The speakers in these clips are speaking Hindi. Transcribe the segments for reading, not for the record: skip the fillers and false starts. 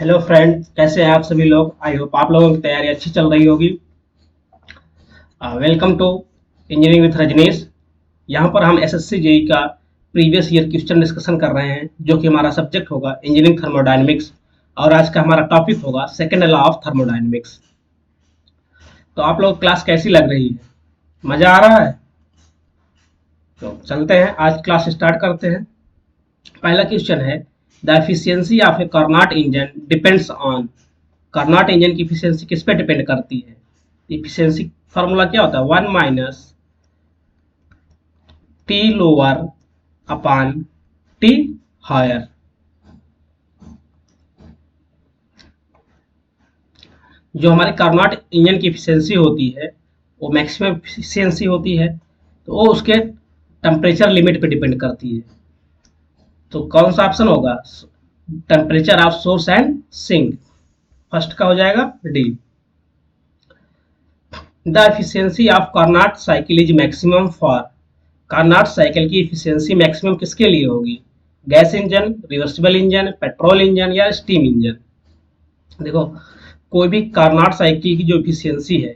हेलो फ्रेंड, कैसे हैं आप सभी लोग। आई होप आप लोगों की तैयारी अच्छी चल रही होगी। Welcome to engineering with Rajneesh. यहाँ पर हम एसएससी जेई का प्रीवियस ईयर क्वेश्चन डिस्कशन कर रहे हैं, जो कि हमारा सब्जेक्ट होगा इंजीनियरिंग थर्मोडायनेमिक्स। और आज का हमारा टॉपिक होगा सेकेंड लॉ ऑफ थर्मोडायनेमिक्स। तो आप लोग क्लास कैसी लग रही है? मजा आ रहा है? तो चलते हैं, आज क्लास स्टार्ट करते हैं। पहला क्वेश्चन है, the efficiency of A Carnot engine depends on. Carnot engine की एफिशिएंसी किस पे डिपेंड करती है? एफिशिएंसी फार्मूला क्या होता है? 1 - T lower upon T higher. जो हमारे कार्नोट इंजन की एफिशिएंसी होती है वो मैक्सिमम एफिशिएंसी होती है, तो वो उसके टेम्परेचर लिमिट पे डिपेंड करती है। तो कौन सा ऑप्शन होगा? Temperature of source and sink. First का हो जाएगा D. The efficiency of Carnot cycle is maximum for. Carnot cycle की एफिशिएंसी मैक्सिमम किसके लिए होगी? Gas engine, reversible engine, petrol engine या स्टीम इंजन। देखो, कोई भी कार्नोट साइकिल की जो एफिशिएंसी है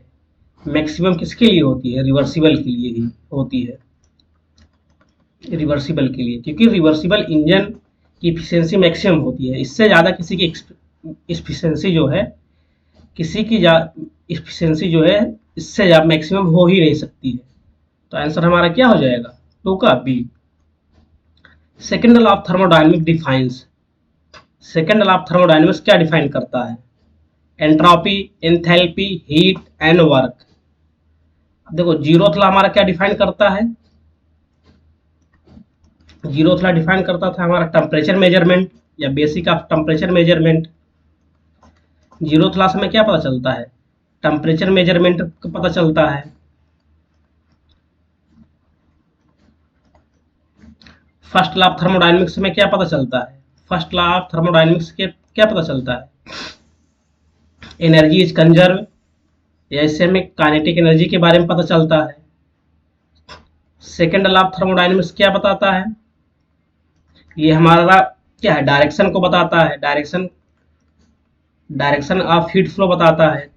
मैक्सिमम किसके लिए होती है? रिवर्सिबल के लिए ही होती है। रिवर्सिबल के लिए, क्योंकि रिवर्सिबल इंजन की एफिशिएंसी मैक्सिमम होती है। इससे ज़्यादा किसी की एफिशिएंसी जो है, किसी की एफिशिएंसी जो है इससे मैक्सिमम हो ही नहीं सकती है। तो आंसर हमारा क्या हो जाएगा? टू का B. Second law of thermodynamic defines. Second law of thermodynamics क्या डिफाइन करता है? Entropy, enthalpy, heat and work. देखो, जीरोथ लॉ हमारा क्या डिफाइन करता है? जीरोथ लॉ डिफाइन करता था हमारा टेम्परेचर मेजरमेंट या basic of temperature measurement. Zeroth law से हमें क्या पता चलता है? टेम्परेचर मेजरमेंट का पता चलता है। फर्स्ट लॉ ऑफ थर्मोडायनेमिक्स में क्या पता चलता है? फर्स्ट लॉ ऑफ थर्मोडायनेमिक्स के क्या पता चलता है? एनर्जी इज कंजर्व, या इससे हमें काइनेटिक एनर्जी के बारे में पता चलता है। सेकेंड लॉ ऑफ थर्मोडायनेमिक्स क्या बताता है? ये हमारा क्या है? डायरेक्शन को बताता है। डायरेक्शन ऑफ हीट फ्लो बताता है।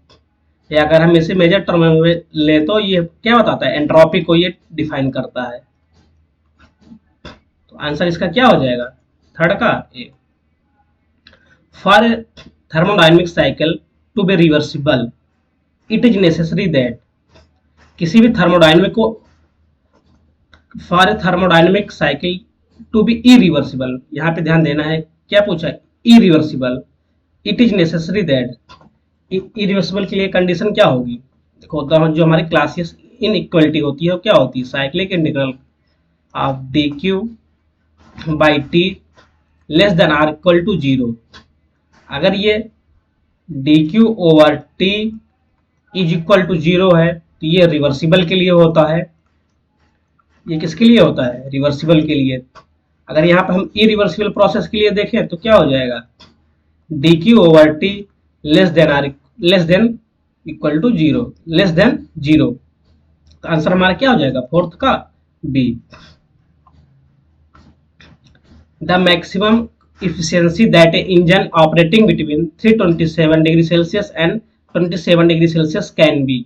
या अगर हम इसे मेजर टर्म में ले तो ये क्या बताता है? एंट्रोपी को ये डिफाइन करता है। तो आंसर इसका क्या हो जाएगा? थर्ड का A. For thermodynamic cycle to be reversible it is necessary that. किसी भी थर्मोडायनेमिक को, for thermodynamic cycle to be irreversible, यहाँ पे ध्यान देना है, क्या पूछा है? Irreversible. It is necessary that. Irreversible के लिए कंडीशन क्या होगी? देखो, जो हमारी क्लासियस इनइक्वालिटी होती है वो क्या होती है? Cyclic integral of D Q by T less than or equal to zero. अगर ये D Q over T is equal to zero है तो ये रिवर्सिबल के लिए होता है। ये किसके लिए होता है? रिवर्सिबल के लिए। अगर यहाँ पर हम इरिवर्सिबल प्रोसेस के लिए देखें तो क्या हो जाएगा? D Q over T less than equal to zero, less than zero. तो आंसर हमारा क्या हो जाएगा? फोर्थ का B. The maximum efficiency that a engine operating between 327 degree Celsius and 27 degree Celsius can be।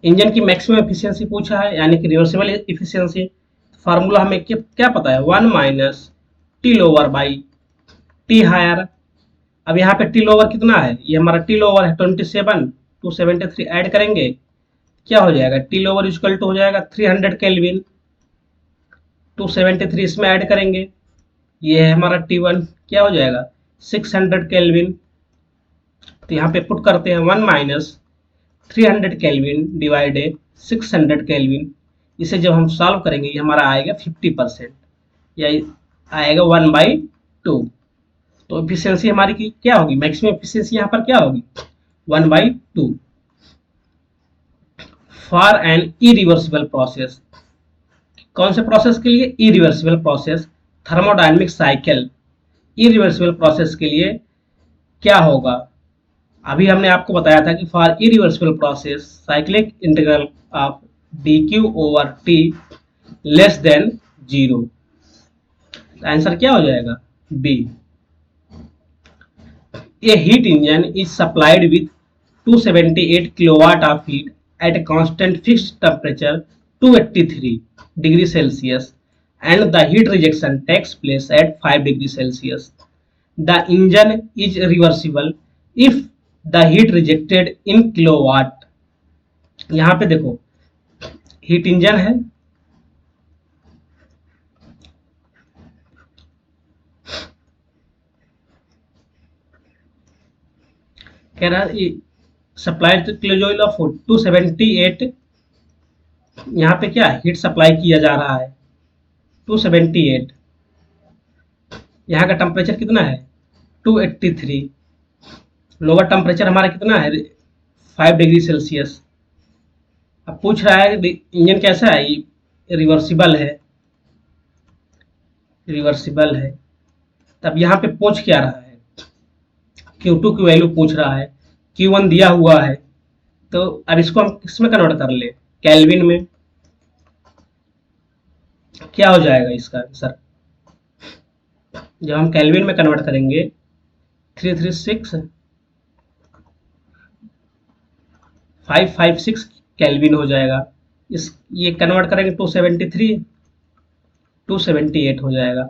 Engine की मैक्सिमम एफिशिएंसी पूछा है, यानी कि रिवर्सिबल एफिशिएंसी। फार्मूला हमें क्या पता है? 1 - T lower by T higher. अब यहाँ पे टी लोअर कितना है? ये हमारा टी लोअर है 27, 273 ऐड करेंगे, क्या हो जाएगा? टी लोअर इक्वल टू हो जाएगा 300 केल्विन। 273 इसमें ऐड करेंगे, ये है हमारा T1, क्या हो जाएगा? 600 केल्विन। तो यहाँ पे पुट करते हैं 1 - 300 केल्विन डिवाइड 600 केल्विन। इसे जब हम सॉल्व करेंगे ये हमारा आएगा 50%, या आएगा 1/2। तो एफिशिएंसी हमारी की क्या होगी? मैक्सिमम एफिशिएंसी यहाँ पर क्या होगी? 1/2। For an irreversible process. कौन से प्रोसेस के लिए? Irreversible process, thermodynamic cycle. Irreversible process के लिए क्या होगा? अभी हमने आपको बताया था कि for irreversible process cyclic integral of D Q over T less than zero. Answer क्या हो जाएगा? B. A heat engine is supplied with 278 kilowatt of heat at a constant fixed temperature 283 degrees Celsius, and the heat rejection takes place at 5 degrees Celsius. The engine is reversible if the heat rejected in kilowatt. यहाँ पे देखो हीट इंजन है, कह रहा है सप्लाइड किलोजूल ऑफ 278, यहाँ पे क्या हीट सप्लाई किया जा रहा है 278, यहाँ का टेम्परेचर कितना है 283, लोअर टेम्परेचर हमारा कितना है 5 डिग्री सेल्सियस। अब पूछ रहा है इंजन कैसा है, रिवर्सिबल है, रिवर्सिबल है। तब यहाँ पे पूछ क्या रहा है, Q2 की वैल्यू पूछ रहा है, Q1 दिया हुआ है, तो अब इसको हम किसमें कन्वर्ट कर ले, केल्विन में। क्या हो जाएगा इसका आंसर, जब हम केल्विन में कन्वर्ट करेंगे 556 केल्विन हो जाएगा। इस ये कन्वर्ट करेंगे 278 हो जाएगा।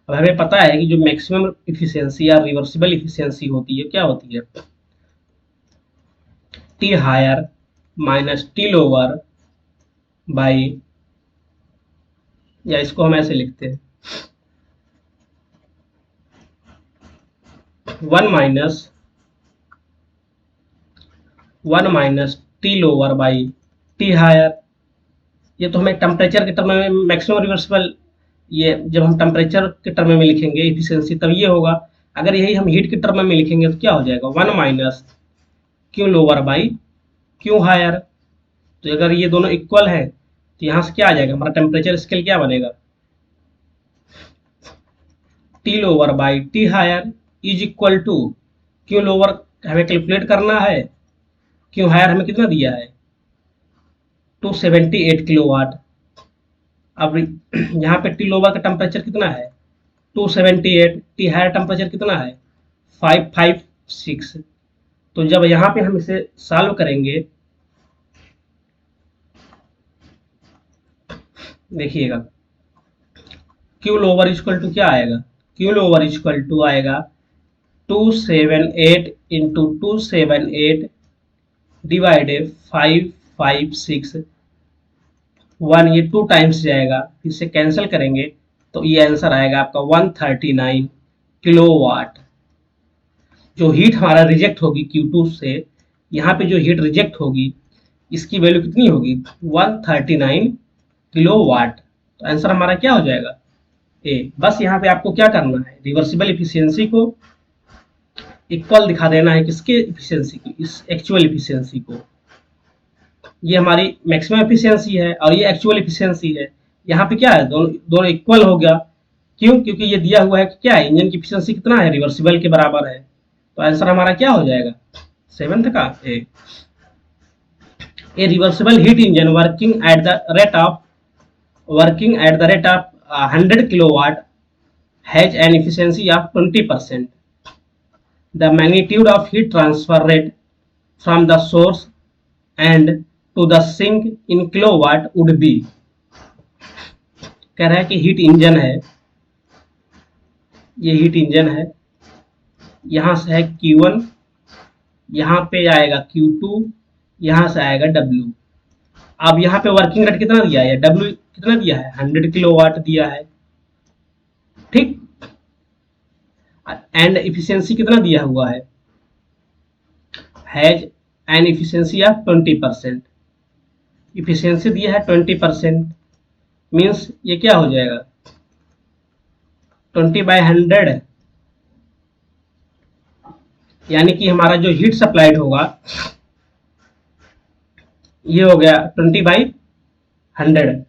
अब हमें पता है कि जो मैक्सिमम इफिशियंसी या रिवर्सिबल इफिशियंसी होती है क्या होती है, T higher minus T lower by, या इसको हम ऐसे लिखते हैं 1 minus T lower by T higher. ये तो हमें टेम्परेचर के टर्म में मैक्सिमम रिवर्सिबल, ये जब हम टेम्परेचर के टर्म में लिखेंगे इफिशियंसी तब ये होगा। अगर यही हम हीट के टर्म में लिखेंगे तो क्या हो जाएगा 1 minus Q lower by Q higher. तो अगर ये दोनों इक्वल है तो यहाँ से क्या आ जाएगा, हमारा टेम्परेचर स्केल क्या बनेगा, T lower by T higher is equal to Q lower हमें कैलकुलेट करना है, क्यू हायर हमें कितना दिया है 278 किलोवाट। अब यहाँ पे टी लोअर का टेम्परेचर कितना है 278, टी हायर टेम्परेचर कितना है 556। तो जब यहाँ पे हम इसे सॉल्व करेंगे, देखिएगा क्यू लोअर इक्वल टू क्या आएगा, क्यू लोअर इक्वल टू आएगा 278 इंटू 278 डिवाइडेड 556, 1 ये 2 टाइम्स जाएगा, इसे कैंसिल करेंगे तो ये आंसर आएगा आपका 139 किलोवाट। जो हीट हमारा रिजेक्ट होगी Q2 से, यहाँ पे जो हीट रिजेक्ट होगी इसकी वैल्यू कितनी होगी 139 किलोवाट। तो आंसर हमारा क्या हो जाएगा ए। बस यहाँ पे आपको क्या करना है, रिवर्सिबल इफिशियंसी को इक्वल दिखा देना है, किसके इफिशियंसी की, इस एक्चुअल इफिशियंसी को। ये हमारी मैक्सिमम इफिशियंसी है और ये एक्चुअल इफिशियंसी है। यहाँ पे क्या है, दोनों इक्वल हो गया। क्यों, क्योंकि ये दिया हुआ है कि क्या है, इंजन की इफिशियंसी कितना है, रिवर्सिबल के बराबर है। तो आंसर हमारा क्या हो जाएगा 7th का ए reversible heat engine working at the rate of 100 kilowatt has an efficiency of 20%. The magnitude of heat transfer rate from the source and to the sink in kilowatt would be, कह रहा है कि हीट इंजन है, ये हीट इंजन है, यहाँ से है Q1, यहाँ पे आएगा Q2, यहाँ से आएगा W। अब यहाँ पे वर्किंग रेट कितना दिया है, W कितना दिया है 100 किलोवाट दिया है, ठीक। एंड इफिशियंसी कितना दिया हुआ है, has an efficiency of 20%, efficiency दिया है 20%, मीन्स ये क्या हो जाएगा 20/100, यानी कि हमारा जो हीट सप्लाइड होगा ये हो गया 20/100।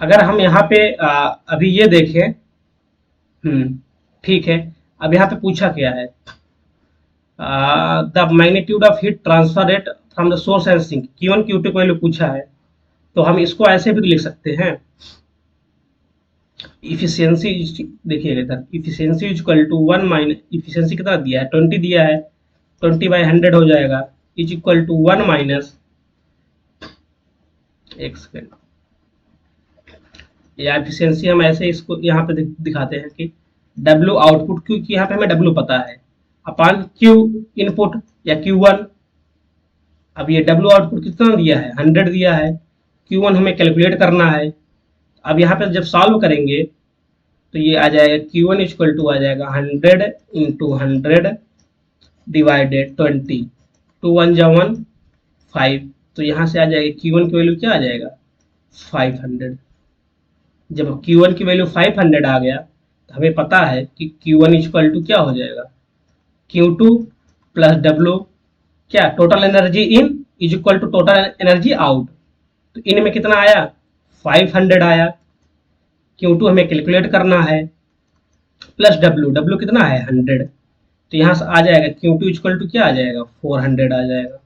अगर हम यहाँ पे अभी ये देखें, ठीक है, अब यहाँ पे पूछा क्या है, the magnitude of heat transfer rate from the source and sink, Q1 Q2 को वैल्यू पूछा है, तो हम इसको ऐसे भी लिख सकते हैं इफिशियंसी देखिएगा इधर, efficiency equal to 1 minus, efficiency कितना दिया है 20 दिया है, 20/100 हो जाएगा, इज इक्वल टू 1 माइनस, एक सेकेंड, या एफिशिएंसी हम ऐसे इसको यहाँ पे दिखाते हैं कि W आउटपुट, क्योंकि यहाँ पे हमें W पता है, अपान Q इनपुट या Q1। अब ये W आउटपुट कितना दिया है 100 दिया है, Q1 हमें कैलकुलेट करना है। अब यहाँ पे जब सॉल्व करेंगे तो ये आ जाएगा Q1 इक्वल टू आ जाएगा 100 इंटू 100 डिवाइडेड 20, 2 1 जा 1 5, तो यहाँ से आ जाएगा Q1 की वैल्यू क्या आ जाएगा 500। जब Q1 की वैल्यू 500 आ गया तो हमें पता है कि Q1 इक्वल टू क्या हो जाएगा Q2 प्लस W, क्या total energy in is equal to total energy out. तो इन में कितना आया 500 आया, Q2 हमें कैलकुलेट करना है, प्लस W कितना है 100, तो यहाँ से आ जाएगा Q2 इक्वल टू क्या आ जाएगा 400 आ जाएगा।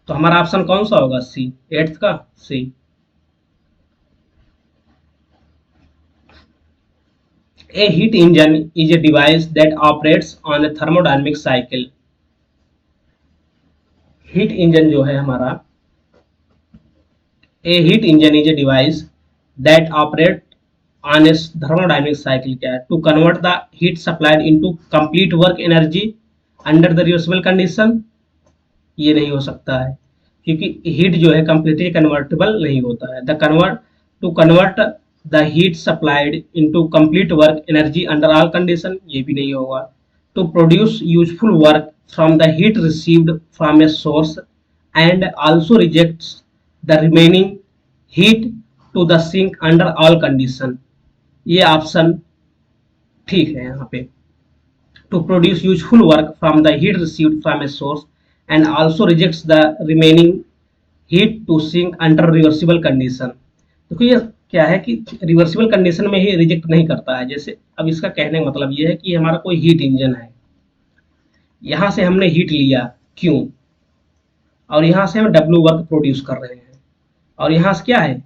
तो हमारा ऑप्शन कौन सा होगा सी, 8th का सी। A heat engine is a device that operates on a thermodynamic cycle. Heat engine जो है हमारा, a heat engine is a device that operate on a thermodynamic cycle, क्या है, to convert the heat supplied into complete work energy under the reversible condition। ये नहीं हो सकता है क्योंकि हीट जो है कंप्लीटली कन्वर्टेबल नहीं होता है। To convert the heat supplied into complete work energy under all condition, ये भी नहीं होगा। To produce useful work from the heat received from a source and also rejects the remaining heat to the sink under all condition, ये ऑप्शन ठीक है यहाँ पे। To produce useful work from the heat received from a source and also rejects the remaining heat to sink under reversible condition। देखो ये क्या है कि रिवर्सिबल कंडीशन में ही रिजेक्ट नहीं करता है। जैसे अब इसका कहने का मतलब ये है कि हमारा कोई हीट इंजन है, यहाँ से हमने हीट लिया Q और यहाँ से हम W वर्क प्रोड्यूस कर रहे हैं, और यहाँ से क्या है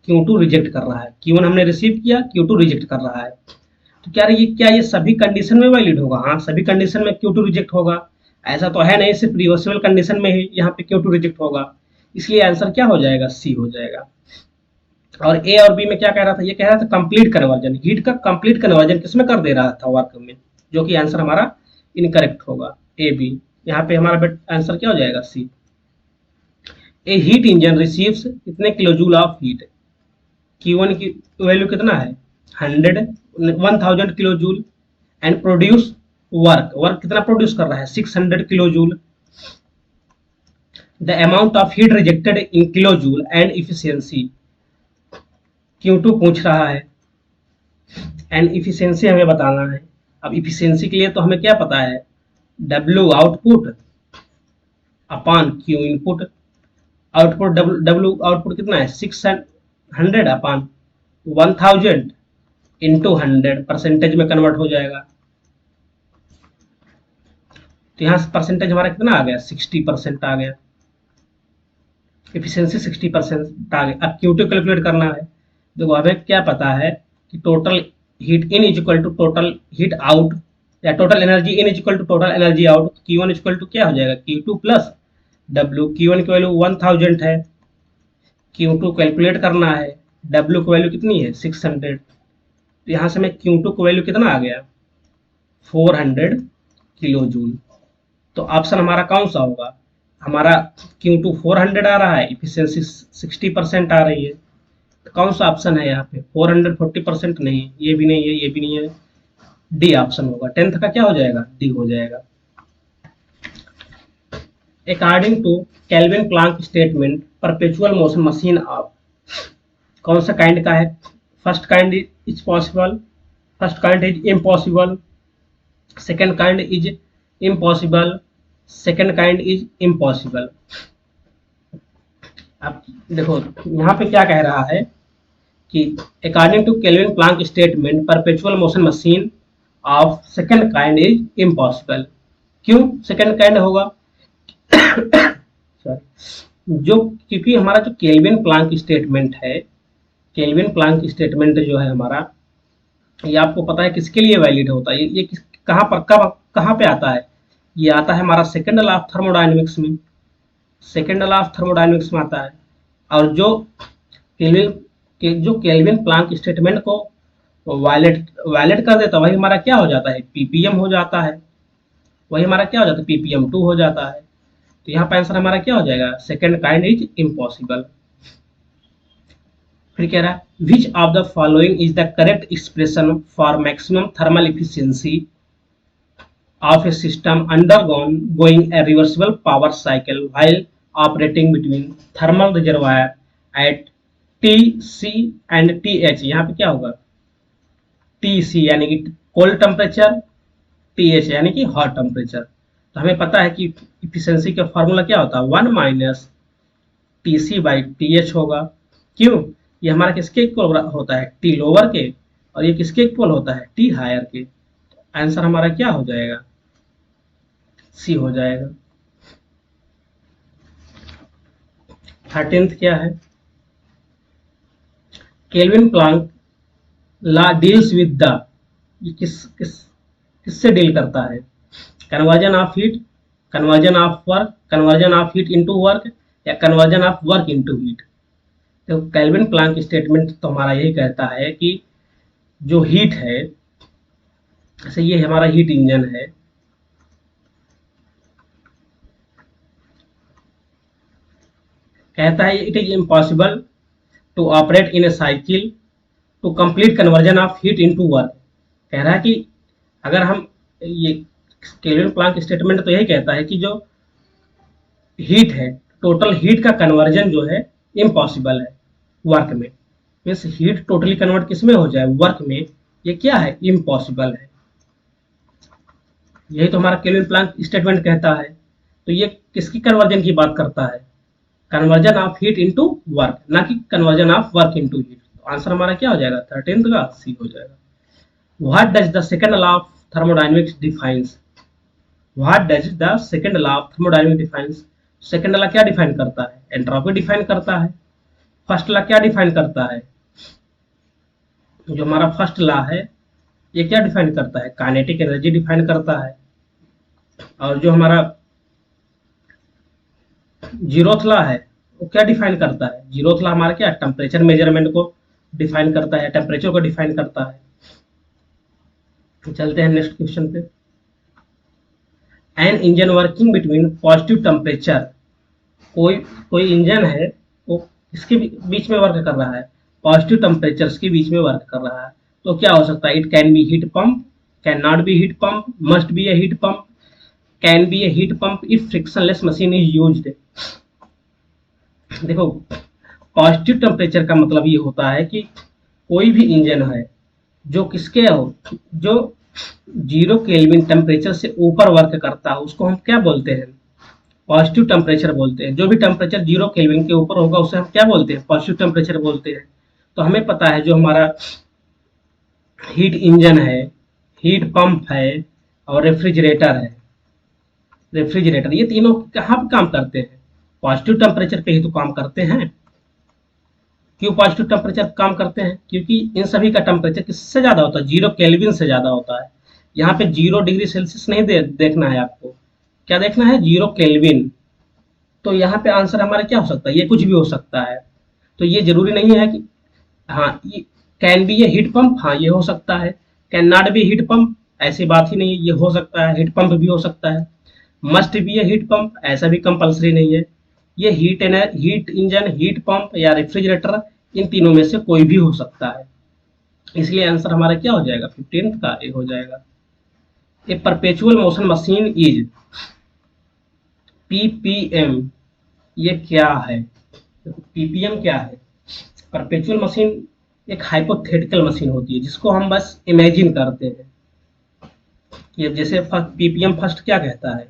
Q2 रिजेक्ट कर रहा है, Q1 हमने रिसीव किया, Q2 रिजेक्ट कर रहा है। तो क्या ये सभी कंडीशन में वैलिड होगा? हाँ, सभी कंडीशन में Q2 रिजेक्ट होगा। ऐसा तो है नहीं सिर्फ रिवर्सिबल कंडीशन में ही यहाँ पे Q2 रिजेक्ट होगा, इसलिए आंसर क्या हो जाएगा सी हो जाएगा। और ए और बी में क्या कह रहा था, ये कह रहा था कंप्लीट कन्वर्जन, हीट का कंप्लीट कन्वर्जन किसमें कर दे रहा था वर्क में, जो कि आंसर हमारा इनकरेक्ट होगा ए बी। यहाँ पे हमारा आंसर क्या हो जाएगा सी। ए हीट इंजन रिसीव्स कितने किलोजूल ऑफ हीट, Q1 की वैल्यू कितना है 1000 किलोजूल, एंड प्रोड्यूस वर्क कितना प्रोड्यूस कर रहा है 600 kilo joule. The amount of heat rejected in kilo joule and efficiency, Q2 पूछ रहा है, एंड इफिशियंसी हमें बताना है। अब इफिशियंसी के लिए तो हमें क्या पता है W आउटपुट अपान Q input, output W output कितना है 600 अपान 1000 इंटू 100, परसेंटेज में कन्वर्ट हो जाएगा। तो यहाँ से परसेंटेज हमारा कितना आ गया 60% आ गया, एफिशिएंसी 60% आ गया। अब Q2 कैलकुलेट करना है। देखो हमें क्या पता है कि total heat in is equal to total heat out, या total energy in is equal to total energy out. Q1 equal to क्या हो जाएगा Q2 प्लस W। Q1 की वैल्यू 1000 है, Q2 कैलकुलेट करना है, W की वैल्यू कितनी है 600। तो यहाँ से हमें Q2 की वैल्यू कितना आ गया 400 किलो जूल। तो ऑप्शन हमारा कौन सा होगा, हमारा Q2 400 आ रहा है, इफिशियंसी 60% आ रही है, तो कौन सा ऑप्शन है यहाँ पे 400 40% नहीं, ये भी नहीं है, ये भी नहीं है, डी ऑप्शन होगा। 10th का क्या हो जाएगा डी हो जाएगा। According to Kelvin Planck statement perpetual motion machine of कौन सा काइंड का है, first kind is possible, first kind is impossible, second kind is impossible, second kind is impossible. अब देखो यहाँ पे क्या कह रहा है कि according to Kelvin Planck statement perpetual motion machine of second kind is impossible. क्यों सेकेंड काइंड होगा सॉरी, जो क्योंकि हमारा जो केल्विन प्लांक स्टेटमेंट है केल्विन प्लांक स्टेटमेंट जो है हमारा, ये आपको पता है किसके लिए वैलिड होता है, ये कहाँ पर कहाँ पे आता है, ये आता है हमारा सेकेंड लॉ ऑफ थर्मोडायनेमिक्स में, सेकेंड लॉ ऑफ थर्मोडायनेमिक्स में आता है। और जो केल्विन प्लांक स्टेटमेंट को वायलेट वायलेट कर देता है, वही हमारा क्या हो जाता है, पीपीएम हो जाता है, वही हमारा क्या हो जाता है, पीपीएम 2 हो जाता है। तो यहाँ पर आंसर हमारा क्या हो जाएगा, सेकेंड काइंड इज इम्पॉसिबल। फिर कह रहा है विच of the following is the correct expression for maximum thermal efficiency of a system undergoing a reversible power cycle while operating between thermal reservoir at Tc and Th। यहाँ पे क्या होगा, Tc यानी कि कोल्ड टेम्परेचर, Th यानी कि हॉट टेम्परेचर। तो हमें पता है कि इफिशियंसी का फॉर्मूला क्या होता है, 1 माइनस Tc/Th होगा। क्यों, ये हमारा किसके इक्वल होता है, T लोअर के, और ये किसके इक्वल होता है, T हायर के। तो आंसर हमारा क्या हो जाएगा, सी हो जाएगा। 13th क्या है, Kelvin Planck law deals with the, ये किससे डील करता है, conversion of heat, conversion of work, conversion of heat into work, या conversion of work into heat. तो केल्विन प्लांक स्टेटमेंट तो हमारा यही कहता है कि जो हीट है, जैसे ये हमारा हीट इंजन है, कहता है it is impossible to operate in a cycle to complete conversion of heat into work. कह रहा है कि अगर हम ये केल्विन प्लांक स्टेटमेंट तो यही कहता है कि जो हीट है, टोटल हीट का कन्वर्जन जो है इम्पॉसिबल है वर्क में, मीन्स हीट टोटली कन्वर्ट किस में हो जाए, वर्क में, ये क्या है, इम्पॉसिबल है। यही तो हमारा केल्विन प्लांक स्टेटमेंट कहता है। तो ये किसकी कन्वर्जन की बात करता है, conversion of heat into work, ना कि conversion of work into heat. तो आंसर हमारा क्या हो जाएगा, 13th का सी हो जाएगा। What does the second law of thermodynamics defines, what does the second law of thermodynamics defines. Second law क्या डिफाइन करता है, एंट्रोपी डिफाइन करता है। फर्स्ट लॉ क्या डिफाइन करता है, जो हमारा फर्स्ट लॉ है ये क्या डिफाइन करता है, काइनेटिक एनर्जी डिफाइन करता है। और जो हमारा जीरोथ लॉ है वो क्या डिफाइन करता है, जीरोथ लॉ हमारा क्या, टेम्परेचर मेजरमेंट को डिफाइन करता है, टेम्परेचर को डिफाइन करता है। तो चलते हैं नेक्स्ट क्वेश्चन पे। An engine working between positive temperature, कोई इंजन है वो इसके बीच में वर्क कर रहा है, पॉजिटिव टेम्परेचर के बीच में वर्क कर रहा है। तो क्या हो सकता है, it can be heat pump, can not be heat pump, must be A heat pump, can be A heat pump if frictionless machine is used. देखो पॉजिटिव टेम्परेचर का मतलब ये होता है कि कोई भी इंजन है जो किसके हो, जो 0 केल्विन टेम्परेचर से ऊपर वर्क करता है, उसको हम क्या बोलते हैं, पॉजिटिव टेम्परेचर बोलते हैं। जो भी टेम्परेचर 0 केल्विन के ऊपर होगा उसे हम क्या बोलते हैं, पॉजिटिव टेम्परेचर बोलते हैं। तो हमें पता है जो हमारा हीट इंजन है, हीट पंप है और रेफ्रिजरेटर है, रेफ्रिजरेटर, ये तीनों कहाँ पे काम करते हैं, पॉजिटिव टेम्परेचर पे ही तो काम करते हैं। क्यों पॉजिटिव टेम्परेचर काम करते हैं, क्योंकि इन सभी का टेम्परेचर किससे ज्यादा होता है, 0 केल्विन से ज्यादा होता है। यहाँ पे 0 डिग्री सेल्सियस नहीं देखना है आपको, क्या देखना है, 0 केल्विन। तो यहाँ पे आंसर हमारा क्या हो सकता है, ये कुछ भी हो सकता है। तो ये जरूरी नहीं है कि हाँ, कैन बी ये हीट पंप, हाँ ये हो सकता है। Can not be heat pump, ऐसी बात ही नहीं है, ये हो सकता है, हीट पंप भी हो सकता है। Must be A heat pump, ऐसा भी कंपल्सरी नहीं है। ये हीट इंजन, हीट पंप या रेफ्रिजरेटर, इन तीनों में से कोई भी हो सकता है। इसलिए आंसर हमारा क्या हो जाएगा, 15th का ए हो जाएगा। A perpetual motion machine is PPM, ये क्या है, पीपीएम क्या है, परपेचुअल मशीन एक हाइपोथेटिकल मशीन होती है जिसको हम बस इमेजिन करते हैं। ये जैसे पीपीएम फर्स्ट क्या कहता है,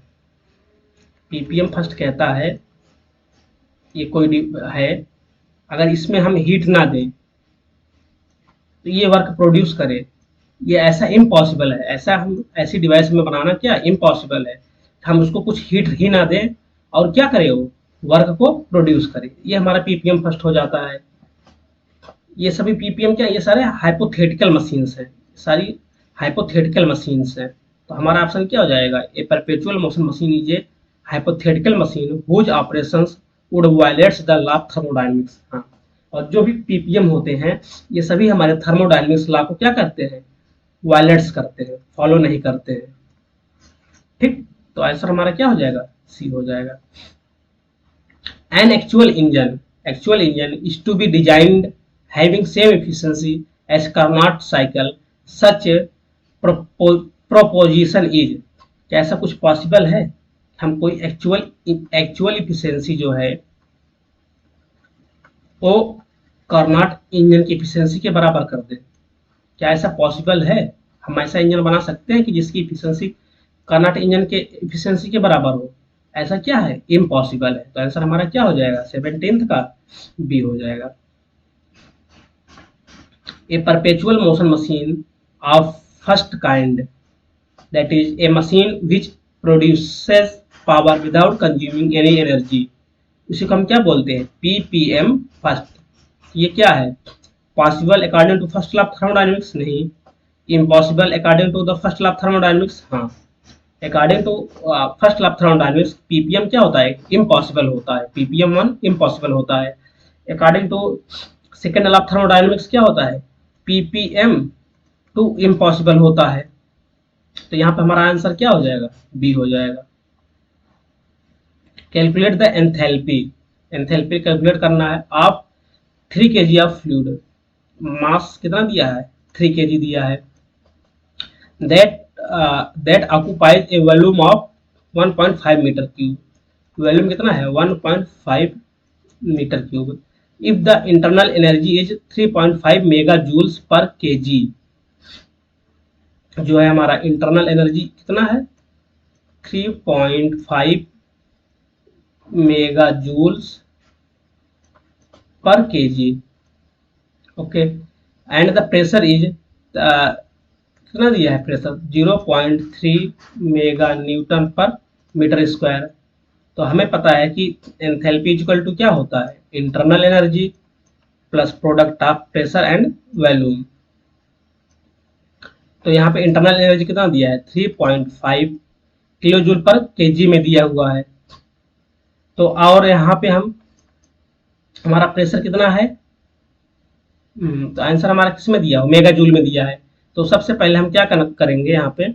पीपीएम फर्स्ट कहता है ये कोई है, अगर इसमें हम हीट ना दें तो ये वर्क प्रोड्यूस करे, ये ऐसा इम्पॉसिबल है, ऐसा हम ऐसी डिवाइस में बनाना क्या इम्पॉसिबल है, हम उसको कुछ हीट ही ना दें और क्या करे, वो वर्क को प्रोड्यूस करे। ये हमारा पीपीएम फर्स्ट हो जाता है। ये सभी पीपीएम क्या है, ये सारे हाइपोथेटिकल मशीन्स हैं, सारी हाइपोथेटिकल मशीन्स हैं। तो हमारा ऑप्शन क्या हो जाएगा, a perpetual motion machine is a hypothetical machine whose operations would violates the law of thermodynamics. हाँ, और जो भी पीपीएम होते हैं ये सभी हमारे थर्मोडायनेमिक्स लॉ को क्या करते हैं, वायलेट्स करते हैं, फॉलो नहीं करते हैं। ठीक, तो आंसर हमारा क्या हो जाएगा, सी हो जाएगा। An actual engine is to be designed having same efficiency as Carnot cycle. Such proposition is, क्या ऐसा कुछ पॉसिबल है, हम कोई एक्चुअल इफिशियंसी जो है वो कार्नोट इंजन की इफिशियंसी के बराबर कर दे? क्या ऐसा पॉसिबल है, हम ऐसा इंजन बना सकते हैं कि जिसकी इफिशियंसी कार्नोट इंजन के इफिशियंसी के बराबर हो? ऐसा क्या है, इम्पॉसिबल है। तो आंसर हमारा क्या हो जाएगा, 17th का बी हो जाएगा। A perpetual motion machine of first kind, that is a machine which produces power without consuming any energy, इसी को हम क्या बोलते हैं, पीपीएम फर्स्ट। ये क्या है, possible according to first law of thermodynamics, नहीं। Impossible according to the first law of thermodynamics, हाँ। According to first law of thermodynamics PPM क्या होता है, इम्पॉसिबल होता है, पीपीएम 1 इम्पॉसिबल होता है। According to second law of thermodynamics क्या होता है, पीपीएम 2 इम्पॉसिबल होता है। तो यहाँ पे हमारा आंसर क्या हो जाएगा, बी हो जाएगा। Calculate the enthalpy, enthalpy calculate करना है आप 3 kg ऑफ फ्लूइड, मास कितना दिया है, 3 kg दिया है, that occupies a volume of 1.5 metre cube, volume कितना है 1.5 metre cube. If the internal energy is 3.5 mega joules per KG, जो है हमारा इंटरनल एनर्जी कितना है 3.5 mega joules per KG, okay. And the pressure is, कितना दिया है pressure, 0.3 mega newton per metre square. तो हमें पता है कि एंथैल्पी इक्वल टू क्या होता है, internal energy plus product of pressure and volume. तो यहाँ पे इंटरनल एनर्जी कितना दिया है 3.5 किलो जूल पर केजी में दिया हुआ है। तो और यहाँ पे हम, हमारा प्रेशर कितना है, तो आंसर हमारा किस में दिया हो, मेगा जूल में दिया है। तो सबसे पहले हम क्या करेंगे, यहाँ पे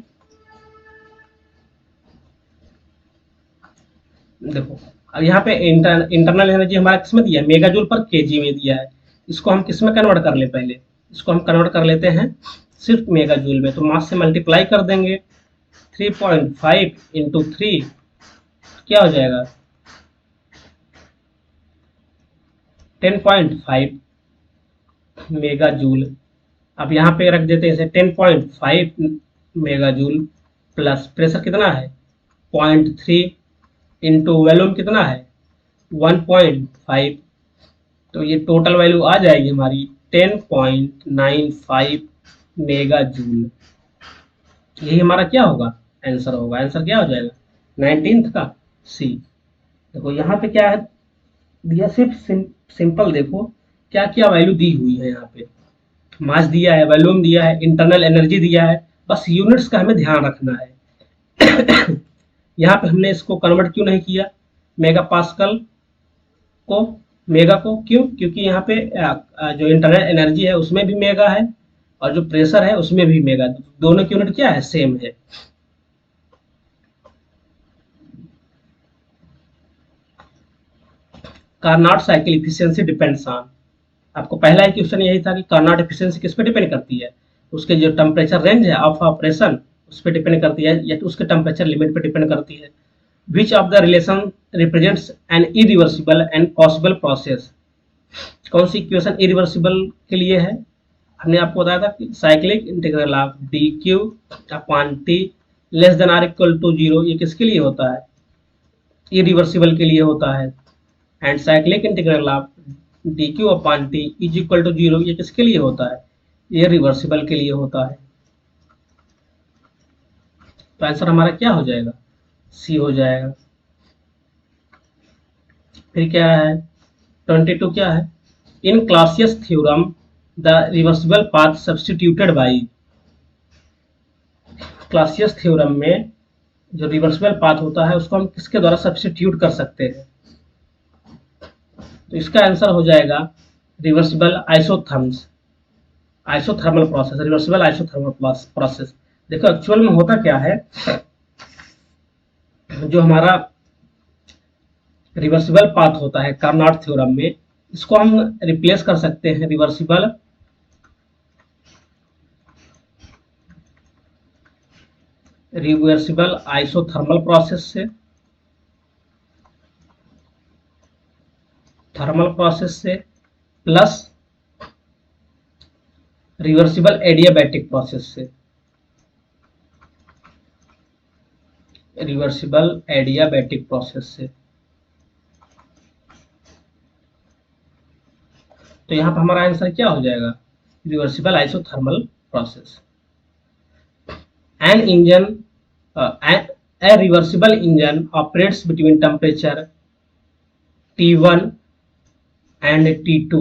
देखो, अब यहाँ पे इंटरनल एनर्जी हमारा किस में दिया है, मेगा जूल पर केजी में दिया है। इसको हम किस में कन्वर्ट कर ले, पहले इसको हम कन्वर्ट कर लेते हैं सिर्फ मेगा जूल में। तो मास से मल्टीप्लाई कर देंगे, 3.5 इंटू 3 क्या हो जाएगा 10.5 मेगा जूल। अब यहाँ पे रख देते हैं इसे 10.5 मेगा जूल प्लस प्रेशर कितना है 0.3 इंटू वॉल्यूम कितना है 1.5। तो ये टोटल वैल्यू आ जाएगी हमारी 10.95 मेगा जूल। यही हमारा क्या होगा, आंसर होगा। आंसर क्या हो जाएगा 19th का सी। देखो यहाँ पे क्या है दिया, सिर्फ सिंपल देखो क्या क्या वैल्यू दी हुई है। यहाँ पे मास दिया है, वॉल्यूम दिया है, इंटरनल एनर्जी दिया है, बस यूनिट्स का हमें ध्यान रखना है। यहाँ पे हमने इसको कन्वर्ट क्यों नहीं किया मेगा पास्कल को, मेगा को, क्यों, क्योंकि यहाँ पे जो इंटरनल एनर्जी है उसमें भी मेगा है और जो प्रेशर है उसमें भी मेगा, दोनों की यूनिट क्या है, सेम है। Carnot cycle efficiency depends on, आपको पहला ही क्वेश्चन यही था कि कार्नोट एफिशिएंसी किस पे डिपेंड करती है, उसके जो टेम्परेचर रेंज है ऑफ ऑपरेशन उस पर डिपेंड करती है या तो उसके टेम्परेचर लिमिट पे डिपेंड करती है। विच of the relation represents an irreversible and possible process, कौन सी इक्वेशन इरिवर्सिबल के लिए है, हमने आपको बताया था कि cyclic integral of D Q upon T less than or equal to 0, ये किसके लिए होता है, इरिवर्सिबल के लिए होता है। And cyclic integral of D Q upon T is equal to 0, ये किसके लिए होता है, ये रिवर्सिबल के लिए होता है। तो आंसर हमारा क्या हो जाएगा, सी हो जाएगा। फिर क्या है 22 क्या है, in Clausius theorem the reversible path substituted by, Clausius theorem में जो रिवर्सिबल पाथ होता है उसको हम किसके द्वारा सब्स्टिट्यूट कर सकते हैं? तो इसका आंसर हो जाएगा reversible isothermal process, reversible isothermal process. देखो एक्चुअल में होता क्या है, जो हमारा रिवर्सिबल पाथ होता है कार्नोट थ्योरम में, इसको हम रिप्लेस कर सकते हैं रिवर्सिबल आइसोथर्मल प्रोसेस से, प्लस रिवर्सिबल एडियाबैटिक प्रोसेस से, तो यहां पर हमारा आंसर क्या हो जाएगा? Reversible isothermal process. A reversible engine operates between temperature T1 and T2।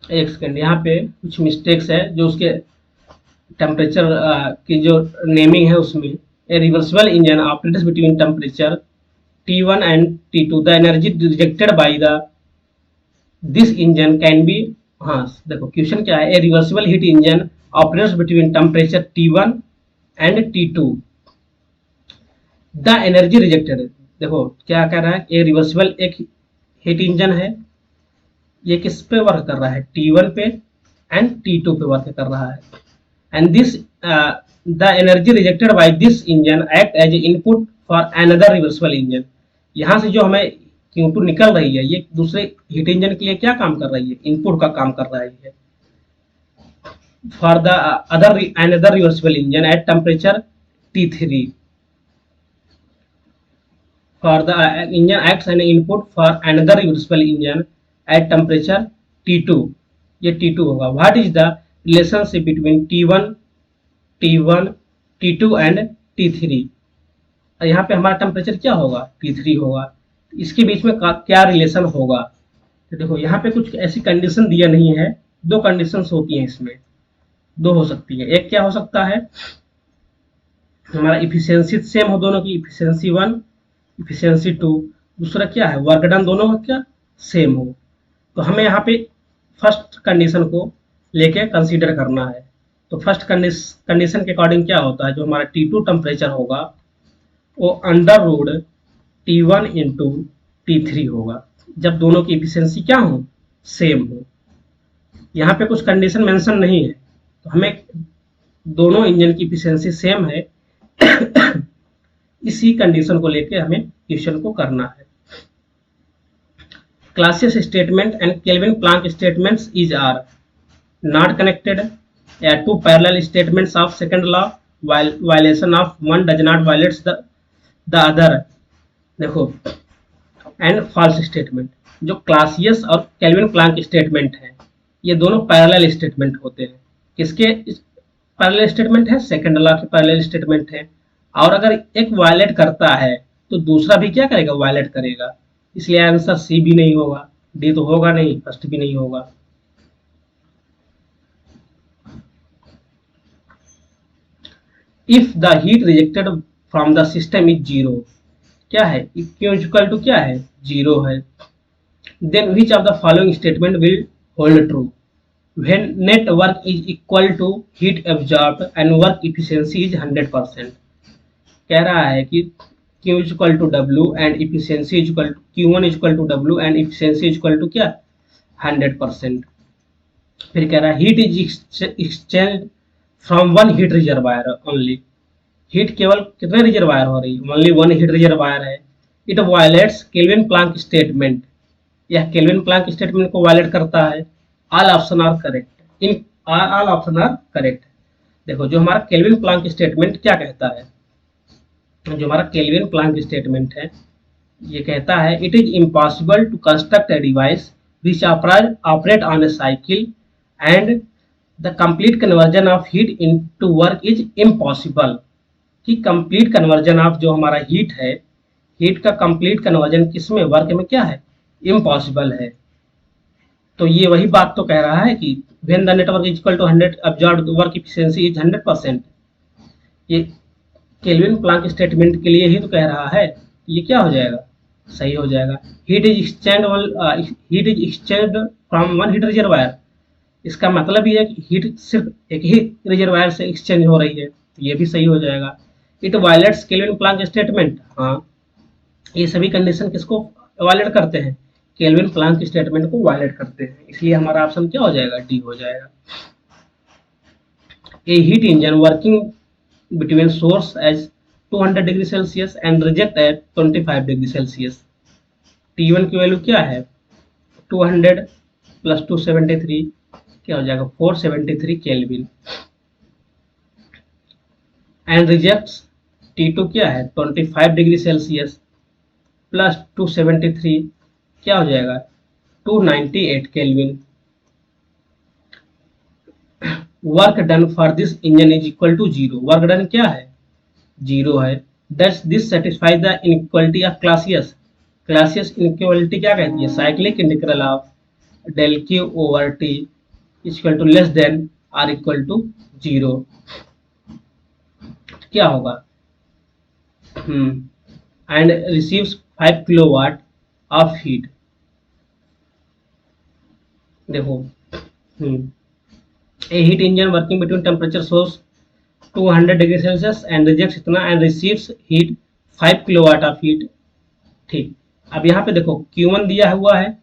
एक सेकेंड, यहाँ पे कुछ मिस्टेक्स है, जो उसके टेम्परेचर की जो नेमिंग है उसमें। ए reversible engine operates between temperature T1 and T2। The energy rejected by this engine can be, हाँ देखो क्वेश्चन क्या है, ए reversible heat engine operates between temperature T1 and T2। The energy rejected, देखो क्या कह रहा है, ए रिवर्सिबल एक हीट इंजन है, ये किस पे वर्क कर रहा है? T1 पे एंड T2 पे वर्क कर रहा है। And this the energy rejected by this engine act as input for another reversible engine. यहाँ से जो हमें Q2 निकल रही है, ये दूसरे हीट इंजन के लिए क्या काम कर रही है? इनपुट का काम कर रही है for the another reversible engine at temperature T3। For the engine acts as an input for another reversible engine at temperature T2। ये T2 होगा। What is the relationship between T1, T2 and T3? यहाँ पे हमारा टेम्परेचर क्या होगा? T3 होगा। इसके बीच में क्या रिलेशन होगा? तो देखो यहाँ पे कुछ ऐसी कंडीशन दिया नहीं है, दो कंडीशंस होती हैं इसमें, दो हो सकती है। एक क्या हो सकता है, हमारा इफिशियंसी सेम हो दोनों की, इफिशियंसी 1 इफिशियंसी 2। दूसरा क्या है, वर्क डन दोनों का क्या सेम हो। तो हमें यहाँ पे फर्स्ट कंडीशन को लेके कंसीडर करना है। तो फर्स्ट कंडीशन के अकॉर्डिंग क्या होता है, जो हमारा T2 टेम्परेचर होगा वो under root T1 into T3 होगा, जब दोनों की इफिशियंसी क्या हो, सेम हो। यहाँ पे कुछ कंडीशन मेंशन नहीं है, तो हमें दोनों इंजन की इफिशियंसी सेम है इसी कंडीशन को लेके हमें क्वेश्चन को करना है। Clausius statement and Kelvin Planck statements is are not connected, या two parallel statements of second law, violation of one does not violates the other. देखो एंड फॉल्स स्टेटमेंट, जो क्लासियस और केल्विन प्लांक स्टेटमेंट है, ये दोनों पैरेलल स्टेटमेंट होते हैं। किसके पैरेलल स्टेटमेंट है? सेकंड लॉ के पैरेलल स्टेटमेंट है। और अगर एक वायलेट करता है तो दूसरा भी क्या करेगा? वायलेट करेगा। इसलिए आंसर सी भी नहीं होगा, डी तो होगा नहीं, फर्स्ट भी नहीं होगा। If the heat rejected from the system is zero, क्या है? Q इक्वल टू क्या है? जीरो है। Then which of the following statement will hold true? When net work is equal to heat absorbed and work efficiency is 100%। कह रहा है कि Q is equal to W and efficiency is equal to Q1 is equal to W and efficiency is equal to क्या? 100%। फिर कह रहा है heat is exchanged from one heat reservoir only। Heat केवल कितने रिजर्वायर हो रही है? ओनली वन हीट रिजर्वायर है। It violates Kelvin Planck statement, यह केल्विन प्लांक स्टेटमेंट को वायलेट करता है। All option are correct, in all option are correct. देखो जो हमारा केल्विन प्लांक स्टेटमेंट क्या कहता है, जो हमारा केल्विन प्लांक स्टेटमेंट है ये कहता है it is impossible to construct a device which operate on a cycle and the complete conversion of heat into work is impossible. कि कंप्लीट कन्वर्जन ऑफ जो हमारा हीट है, हीट का कंप्लीट कन्वर्जन किसमें? वर्क में क्या है? इम्पॉसिबल है। तो ये वही बात तो कह रहा है कि when the net work is equal to 100 absorbed work efficiency is 100%। ये केल्विन प्लांक स्टेटमेंट के लिए ही तो कह रहा है। ये क्या हो जाएगा, सही हो जाएगा। Heat is exchange from one heat reservoir. इसका मतलब ये है कि हीट सिर्फ एक ही रिजर्वायर से एक्सचेंज हो रही है, तो ये भी सही हो जाएगा। It violates Kelvin Planck statement. हाँ, ये सभी कंडीशन किसको वायलेट करते हैं, केल्विन प्लांक स्टेटमेंट को वायलेट करते हैं, इसलिए हमारा ऑप्शन क्या हो जाएगा, डी हो जाएगा। A heat engine working between source as 200 degree Celsius and reject at 25 degree Celsius. T1 की वैल्यू क्या है, 200 प्लस 273 क्या हो जाएगा, 473 केल्विन। एंड रिजेक्ट्स T2 क्या है, 25 डिग्री सेल्सियस प्लस 273 क्या हो जाएगा, 298 Kelvin. Work done for this engine is equal to 0। Work done क्या है, 0 है। Does this satisfy the inequality of Clausius. Clausius inequality क्या कहती है, cyclic integral of del Q over T equal to less than or equal to 0। क्या होगा, and receives 5 kilowatt of heat. देखो, a heat engine working between temperature source 200 degree Celsius and rejects इतना and receives heat 5 kilowatt of heat. ठीक, अब यहाँ पे देखो Q1 दिया हुआ है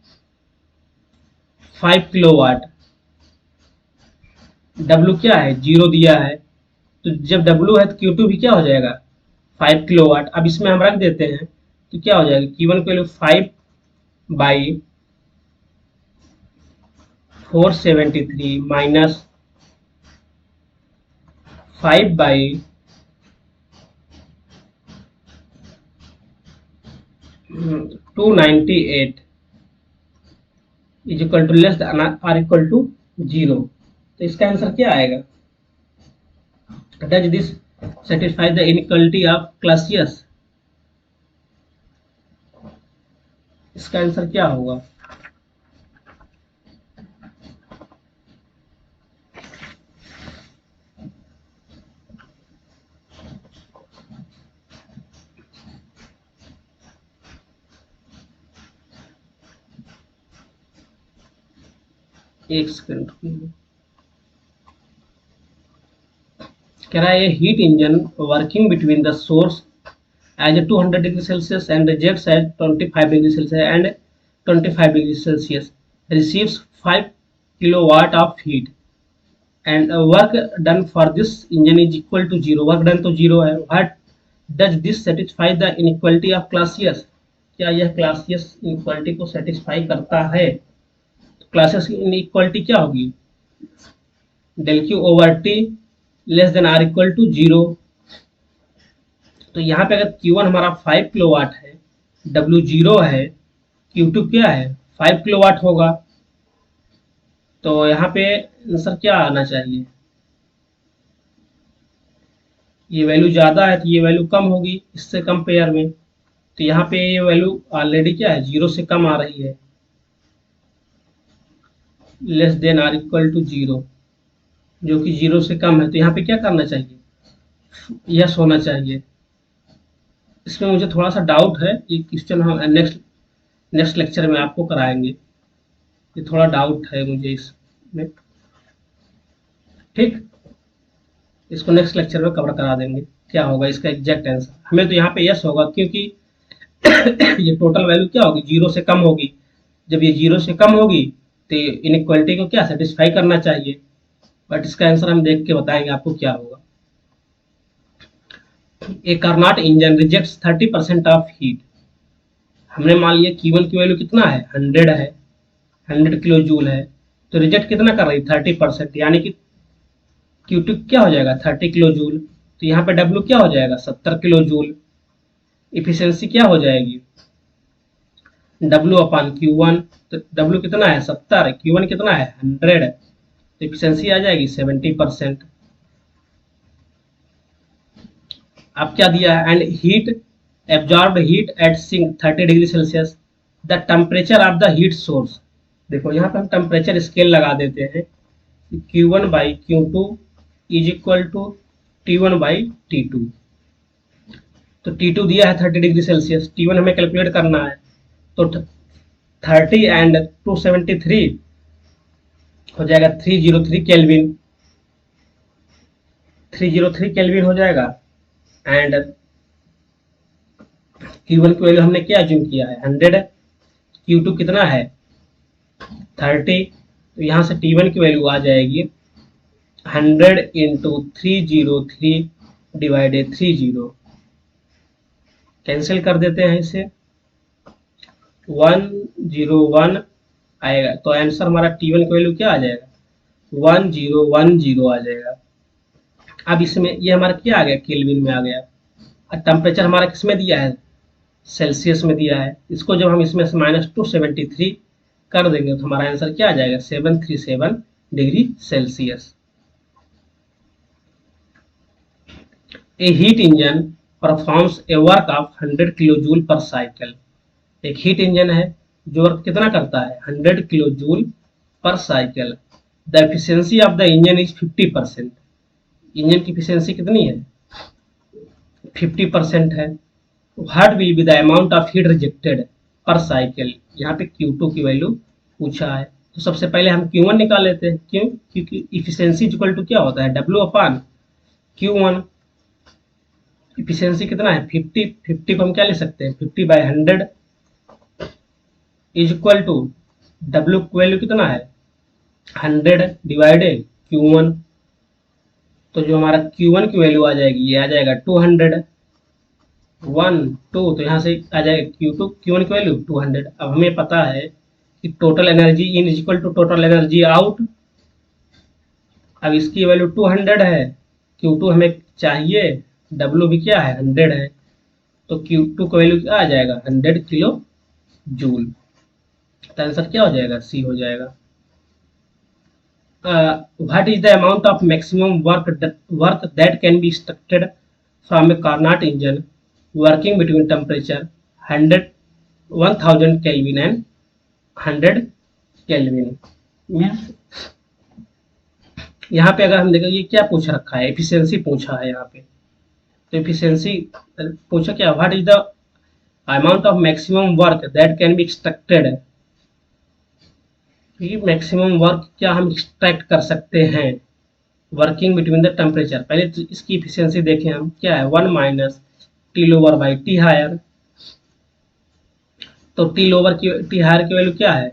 5 किलोवाट, W क्या है, 0 दिया है, तो जब W है तो Q2 भी क्या हो जाएगा, 5 किलोवाट। अब इसमें हम रख देते हैं तो क्या हो जाएगा, Q1 की value 5 by 473 minus 5 by 298 is equal to less or equal to 0। तो इसका आंसर क्या आएगा, does this satisfy the inequality of Clausius. इसका आंसर क्या होगा, एक सेकंड, कह रहा है heat engine working between the source as 200 degree Celsius and rejects as 25 degree Celsius and 25 degree Celsius receives 5 kilowatt of heat and work done for this engine is equal to 0। work done तो 0 है। what does this satisfy the inequality of Clausius। क्या यह Clausius inequality को satisfy करता है, Clausius inequality क्या होगी, del q over t less than or equal to 0। तो यहाँ पे अगर Q1 हमारा 5 किलोवाट है, W 0 है, Q2 क्या है 5 किलोवाट होगा, तो यहाँ पे आंसर क्या आना चाहिए, ये वैल्यू ज्यादा है तो ये वैल्यू कम होगी इससे कंपेयर में, तो यहाँ पे ये वैल्यू ऑलरेडी क्या है 0 से कम आ रही है, less than or equal to 0, जो कि 0 से कम है। तो यहाँ पे क्या करना चाहिए, यस होना चाहिए। इसमें मुझे थोड़ा सा डाउट है, ये क्वेश्चन हम नेक्स्ट लेक्चर में आपको कराएंगे, ये थोड़ा डाउट है मुझे इसमें। ठीक, इसको नेक्स्ट लेक्चर में कवर करा देंगे क्या होगा इसका एग्जैक्ट आंसर। हमें तो यहाँ पे यस होगा क्योंकि ये टोटल वैल्यू क्या होगी 0 से कम होगी, जब ये 0 से कम होगी तो इनइक्वालिटी को क्या सेटिस्फाई करना चाहिए, बट इसका आंसर हम देख के बताएंगे आपको क्या होगा। A Carnot engine rejects 30% of heat. हमने मान लिया Q1 की वैल्यू कितना है 100 है, 100 किलो जूल है, तो रिजेक्ट कितना कर रही 30%, यानी कि Q2 क्या हो जाएगा 30 किलो जूल, तो यहाँ पे W क्या हो जाएगा 70 किलो जूल। इफिशियंसी क्या हो जाएगी W अपॉन Q1, तो W कितना है 70 है, Q1 कितना है 100 है, तो इफिशियंसी आ जाएगी 70%। अब क्या दिया है, and heat absorbed heat at sink 30 degree Celsius. The temperature of the heat source. देखो यहाँ पे हम टेम्परेचर स्केल लगा देते हैं, Q1/Q2 is equal to T1/T2। तो T2 दिया है 30 डिग्री सेल्सियस, T1 हमें कैलकुलेट करना है। तो 30 एंड 273 हो जाएगा 303 केल्विन, 303 केल्विन हो जाएगा। एंड Q1 की वैल्यू हमने क्या अज्यूम किया है 100, Q2 कितना है 30, तो यहाँ से T1 की वैल्यू आ जाएगी 100 इंटू 303 डिवाइडेड 30, कैंसिल कर देते हैं इसे, 101 आएगा। तो आंसर हमारा T1 की वैल्यू क्या आ जाएगा 1010 आ जाएगा। अब इसमें ये हमारा क्या आ गया केल्विन में आ गया, और टेम्परेचर हमारा किस में दिया है सेल्सियस में दिया है। इसको जब हम इसमें से -273 कर देंगे तो हमारा आंसर क्या आ जाएगा 737 degree Celsius. A heat engine performs A work of 100 kilo joule पर साइकिल। एक हीट इंजन है जो वर्क कितना करता है 100 किलो जूल पर cycle. The efficiency of the engine is 50%। Engine की एफिशिएंसी कितनी है 50% है। What will be the amount of heat rejected पर साइकिल। यहाँ पे Q2 की वैल्यू पूछा है, तो सबसे पहले हम Q1 निकाल लेते हैं। क्यों, क्योंकि इफिशियंसी इक्वल टू क्या होता है W/Q1। इफिशियंसी कितना है 50 को हम क्या ले सकते हैं 50/100 इज इक्वल टू W की वैल्यू कितना है 100 डिवाइडेड Q1। तो जो हमारा Q1 की वैल्यू आ जाएगी ये आ जाएगा 200, 1 2, तो यहाँ से आ जाएगा Q1 की वैल्यू 200। अब हमें पता है कि total energy in is equal to total energy out. अब इसकी वैल्यू 200 है, Q2 हमें चाहिए, W भी क्या है 100 है, तो Q2 का वैल्यू क्या आ जाएगा 100 किलो जूल। तो आंसर क्या हो जाएगा C हो जाएगा। What is the amount of maximum work that can be extracted from a Carnot engine working between temperature 1000 Kelvin and 100 Kelvin? Means यहाँ पे अगर हम देखें ये क्या पूछ रखा है एफिशिएंसी पूछा है यहाँ पे, तो एफिशिएंसी पूछा क्या what is the amount of maximum work that can be extracted. Maximum work क्या हम एक्सट्रैक्ट कर सकते हैं वर्किंग बिटवीन द टेम्परेचर। पहले तो इसकी इफिशियंसी देखें हम क्या है 1 - T lower by T higher. तो T हायर की वैल्यू क्या है,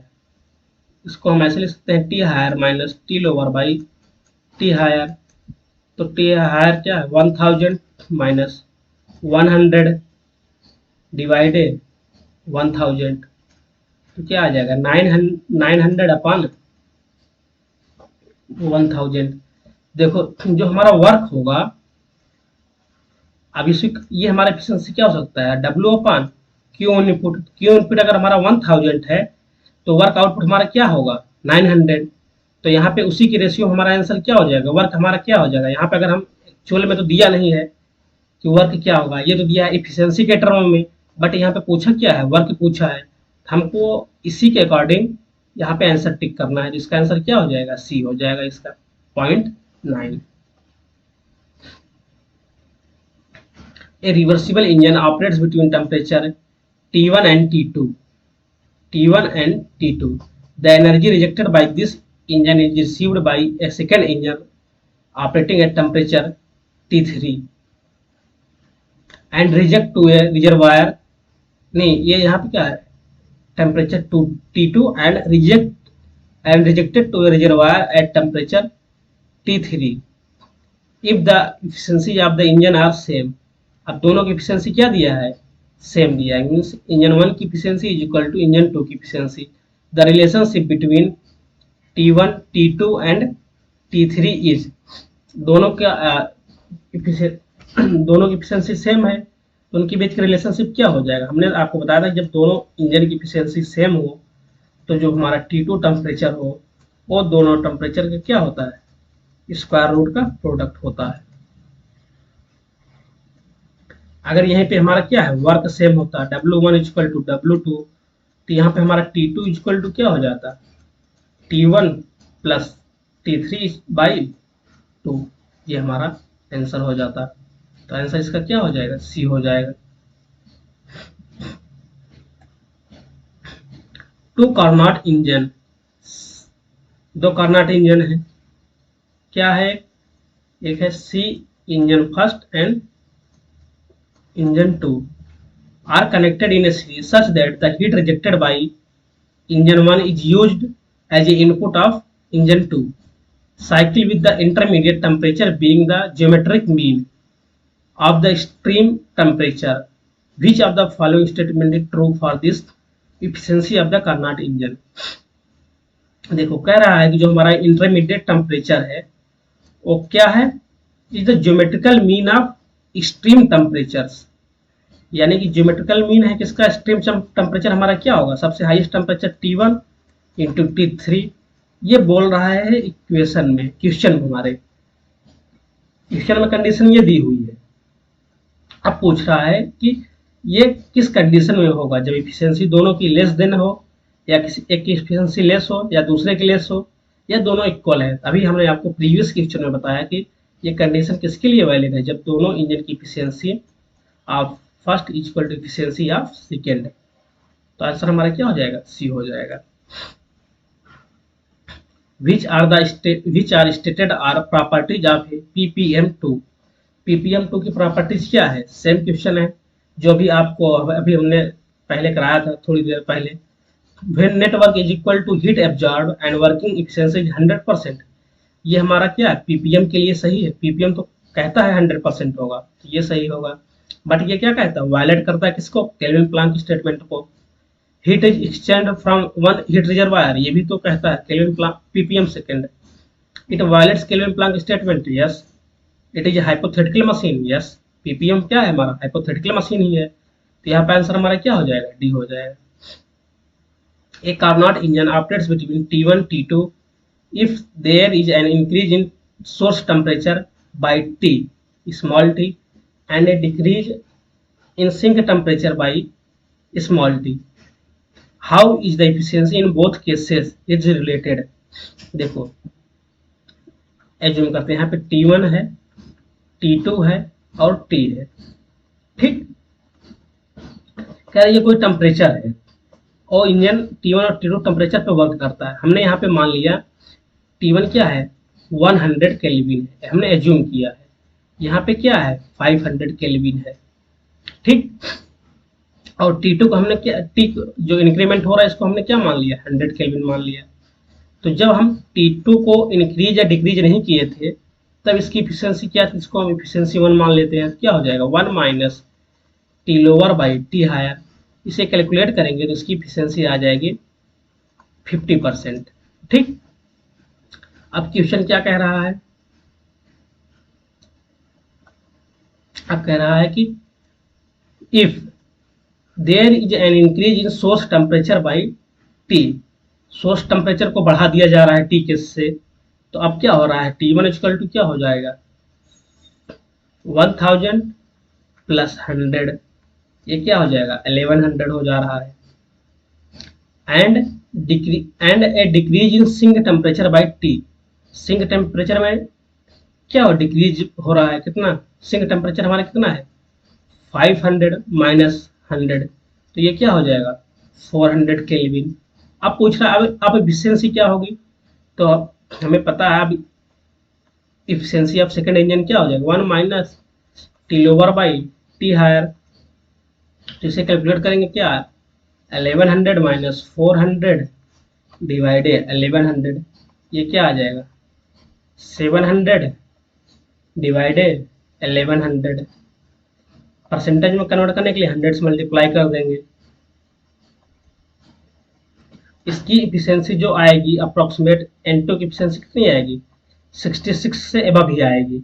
इसको हम ऐसे लिख सकते हैं T higher minus T lower by T higher. तो T हायर क्या है 1000 माइनस 100 डिवाइडेड 1000, तो क्या आ जाएगा 900 अपॉन 1000। देखो जो हमारा वर्क होगा, अब इसी ये हमारा एफिशिएंसी क्या हो सकता है W/Q इनपुट। Q इनपुट अगर हमारा 1000 है तो वर्क आउटपुट हमारा क्या होगा 900। तो यहाँ पे उसी की रेशियो हमारा आंसर क्या हो जाएगा वर्क हमारा क्या हो जाएगा। यहाँ पे अगर हम एक्चुअल में तो दिया नहीं है कि वर्क क्या होगा, ये तो दिया है एफिशिएंसी के टर्म में, बट यहाँ पे पूछा क्या है वर्क पूछा है, हमको इसी के अकॉर्डिंग यहाँ पे आंसर टिक करना है, जिसका आंसर क्या हो जाएगा C हो जाएगा इसका 0.9। A reversible engine operates between temperature T1 and T2. T1 and T2. The energy rejected by this engine is received by a second engine operating at temperature T3 and reject to a reservoir। नहीं, ये यहाँ पे क्या है temperature to T2 and rejected to a reservoir at temperature T3 if the efficiency of the engine are same। अब दोनों की एफिशिएंसी क्या दिया है सेम दिया है, मीन्स इंजन 1 की efficiency is equal to engine 2 की efficiency. The relationship between T1 T2 and T3 is, दोनों का दोनों की एफिशिएंसी सेम है तो उनके बीच का रिलेशनशिप क्या हो जाएगा। हमने आपको बताया था जब दोनों इंजन की एफिशिएंसी सेम हो तो जो हमारा T2 टेम्परेचर हो वो दोनों टेम्परेचर का क्या होता है स्क्वायर रूट का प्रोडक्ट होता है। अगर यहीं पे हमारा क्या है वर्क सेम होता है W1 इक्वल टू W2, तो यहाँ पे हमारा T2 इक्वल टू क्या हो जाता, T1 प्लस T3 बाई 2, ये हमारा आंसर हो जाता। तो आंसर इसका क्या हो जाएगा, सी हो जाएगा। टू कार्नोट इंजन, दो कार्नोट इंजन है, क्या है, एक है C engine first and engine 2 are connected in a series such that the heat rejected by engine 1 is used as a input of engine 2 cycle, with the intermediate temperature being the geometric mean of the extreme temperature. Which of the following statement is true for this efficiency of the Carnot engine? देखो कह रहा है कि जो हमारा इंटरमीडिएट टेम्परेचर है वो क्या है, is the geometrical mean of extreme temperatures, यानी कि ज्योमेट्रिकल मीन है किसका, एक्सट्रीम टेम्परेचर हमारा क्या होगा, सबसे highest temperature T1 into T3, ये बोल रहा है इक्वेशन में, क्वेश्चन में, हमारे क्वेश्चन में कंडीशन ये दी हुई है। अब पूछ रहा है कि ये किस कंडीशन में होगा, जब इफिशियंसी दोनों की लेस देन हो, या किसी एक की इफिशियंसी लेस हो या दूसरे की लेस हो, या दोनों इक्वल है। अभी हमने आपको प्रीवियस क्वेश्चन में बताया कि ये कंडीशन किसके लिए वैलिड है, जब दोनों इंजन की efficiency of first equal to efficiency of second. तो आंसर हमारा क्या हो जाएगा, सी हो जाएगा। which are stated are properties of ppm2, ppm2 की प्रॉपर्टीज क्या है, सेम क्वेश्चन है जो भी आपको अभी हमने पहले कराया था थोड़ी देर पहले। when network is equal to heat absorbed and working efficiency is 100%, ये हमारा क्या है, ppm के लिए सही है, ppm तो कहता है 100% होगा, तो ये सही होगा। बट ये क्या कहता है, वायलेट करता है किसको, केल्विन प्लांक स्टेटमेंट को। Heat is exchange from one heat reservoir, ये भी तो कहता है Kelvin Planck ppm second. It violates Kelvin Planck statement, yes. It is hypothetical machine, yes. ppm क्या है हमारा, हाइपोथेटिकल मशीन ही है, तो यहाँ पे आंसर हमारा क्या हो जाएगा, डी हो जाएगा। A Carnot engine operates between T1 T2 if there is an increase in source temperature by T small t and a decrease in sink temperature by small t. How is the efficiency in both cases is related? देखो एज्यूम करते हैं यहाँ पे T1 है, T2 है और T है, ठीक। कह रहे ये कोई टेम्परेचर है और इंजन T1 और T2 टेम्परेचर पे वर्क करता है। हमने यहाँ पे मान लिया T1 क्या है, 100 केल्विन है, हमने एज्यूम किया है। यहाँ पे क्या है, 500 केल्विन है, ठीक। और T2 को हमने क्या, T जो इंक्रीमेंट हो रहा है इसको हमने क्या मान लिया, 100 केल्विन मान लिया। तो जब हम T2 को इंक्रीज या डिक्रीज नहीं किए थे तब इसकी इफिशियंसी क्या थी, इसको हम इफिशियंसी 1 मान लेते हैं, क्या हो जाएगा 1 minus T lower by T higher. इसे कैलकुलेट करेंगे तो इसकी इफिशियंसी आ जाएगी 50%, ठीक। अब क्वेश्चन क्या कह रहा है, अब कह रहा है कि if there is an increase in source temperature by T, source temperature को बढ़ा दिया जा रहा है टी के से, तो अब क्या हो रहा है, T1 इक्वल टू क्या हो जाएगा 1000 प्लस 100, ये क्या हो जाएगा 1100 हो जा रहा है। And a decrease in sink temperature by T, sink temperature में क्या हो, डिक्रीज हो रहा है, कितना, सिंक टेम्परेचर हमारा कितना है 500 माइनस 100, तो ये क्या हो जाएगा 400 केल्विन। अब पूछ रहा है अब इफिशियंसी क्या होगी, तो हमें पता है अब इफिशियंसी ऑफ सेकंड इंजन क्या हो जाएगा 1 minus T lower by T higher. तो इसे कैलकुलेट करेंगे क्या, 1100 माइनस 400 डिवाइडेड 1100, ये क्या आ जाएगा 700 डिवाइडेड 1100। परसेंटेज में कन्वर्ट करने के लिए 100 से मल्टीप्लाई कर देंगे। इसकी इफिशियंसी जो आएगी अप्रोक्सीमेट N2 की इफिशियंसी कितनी आएगी 66 से एबव ही आएगी,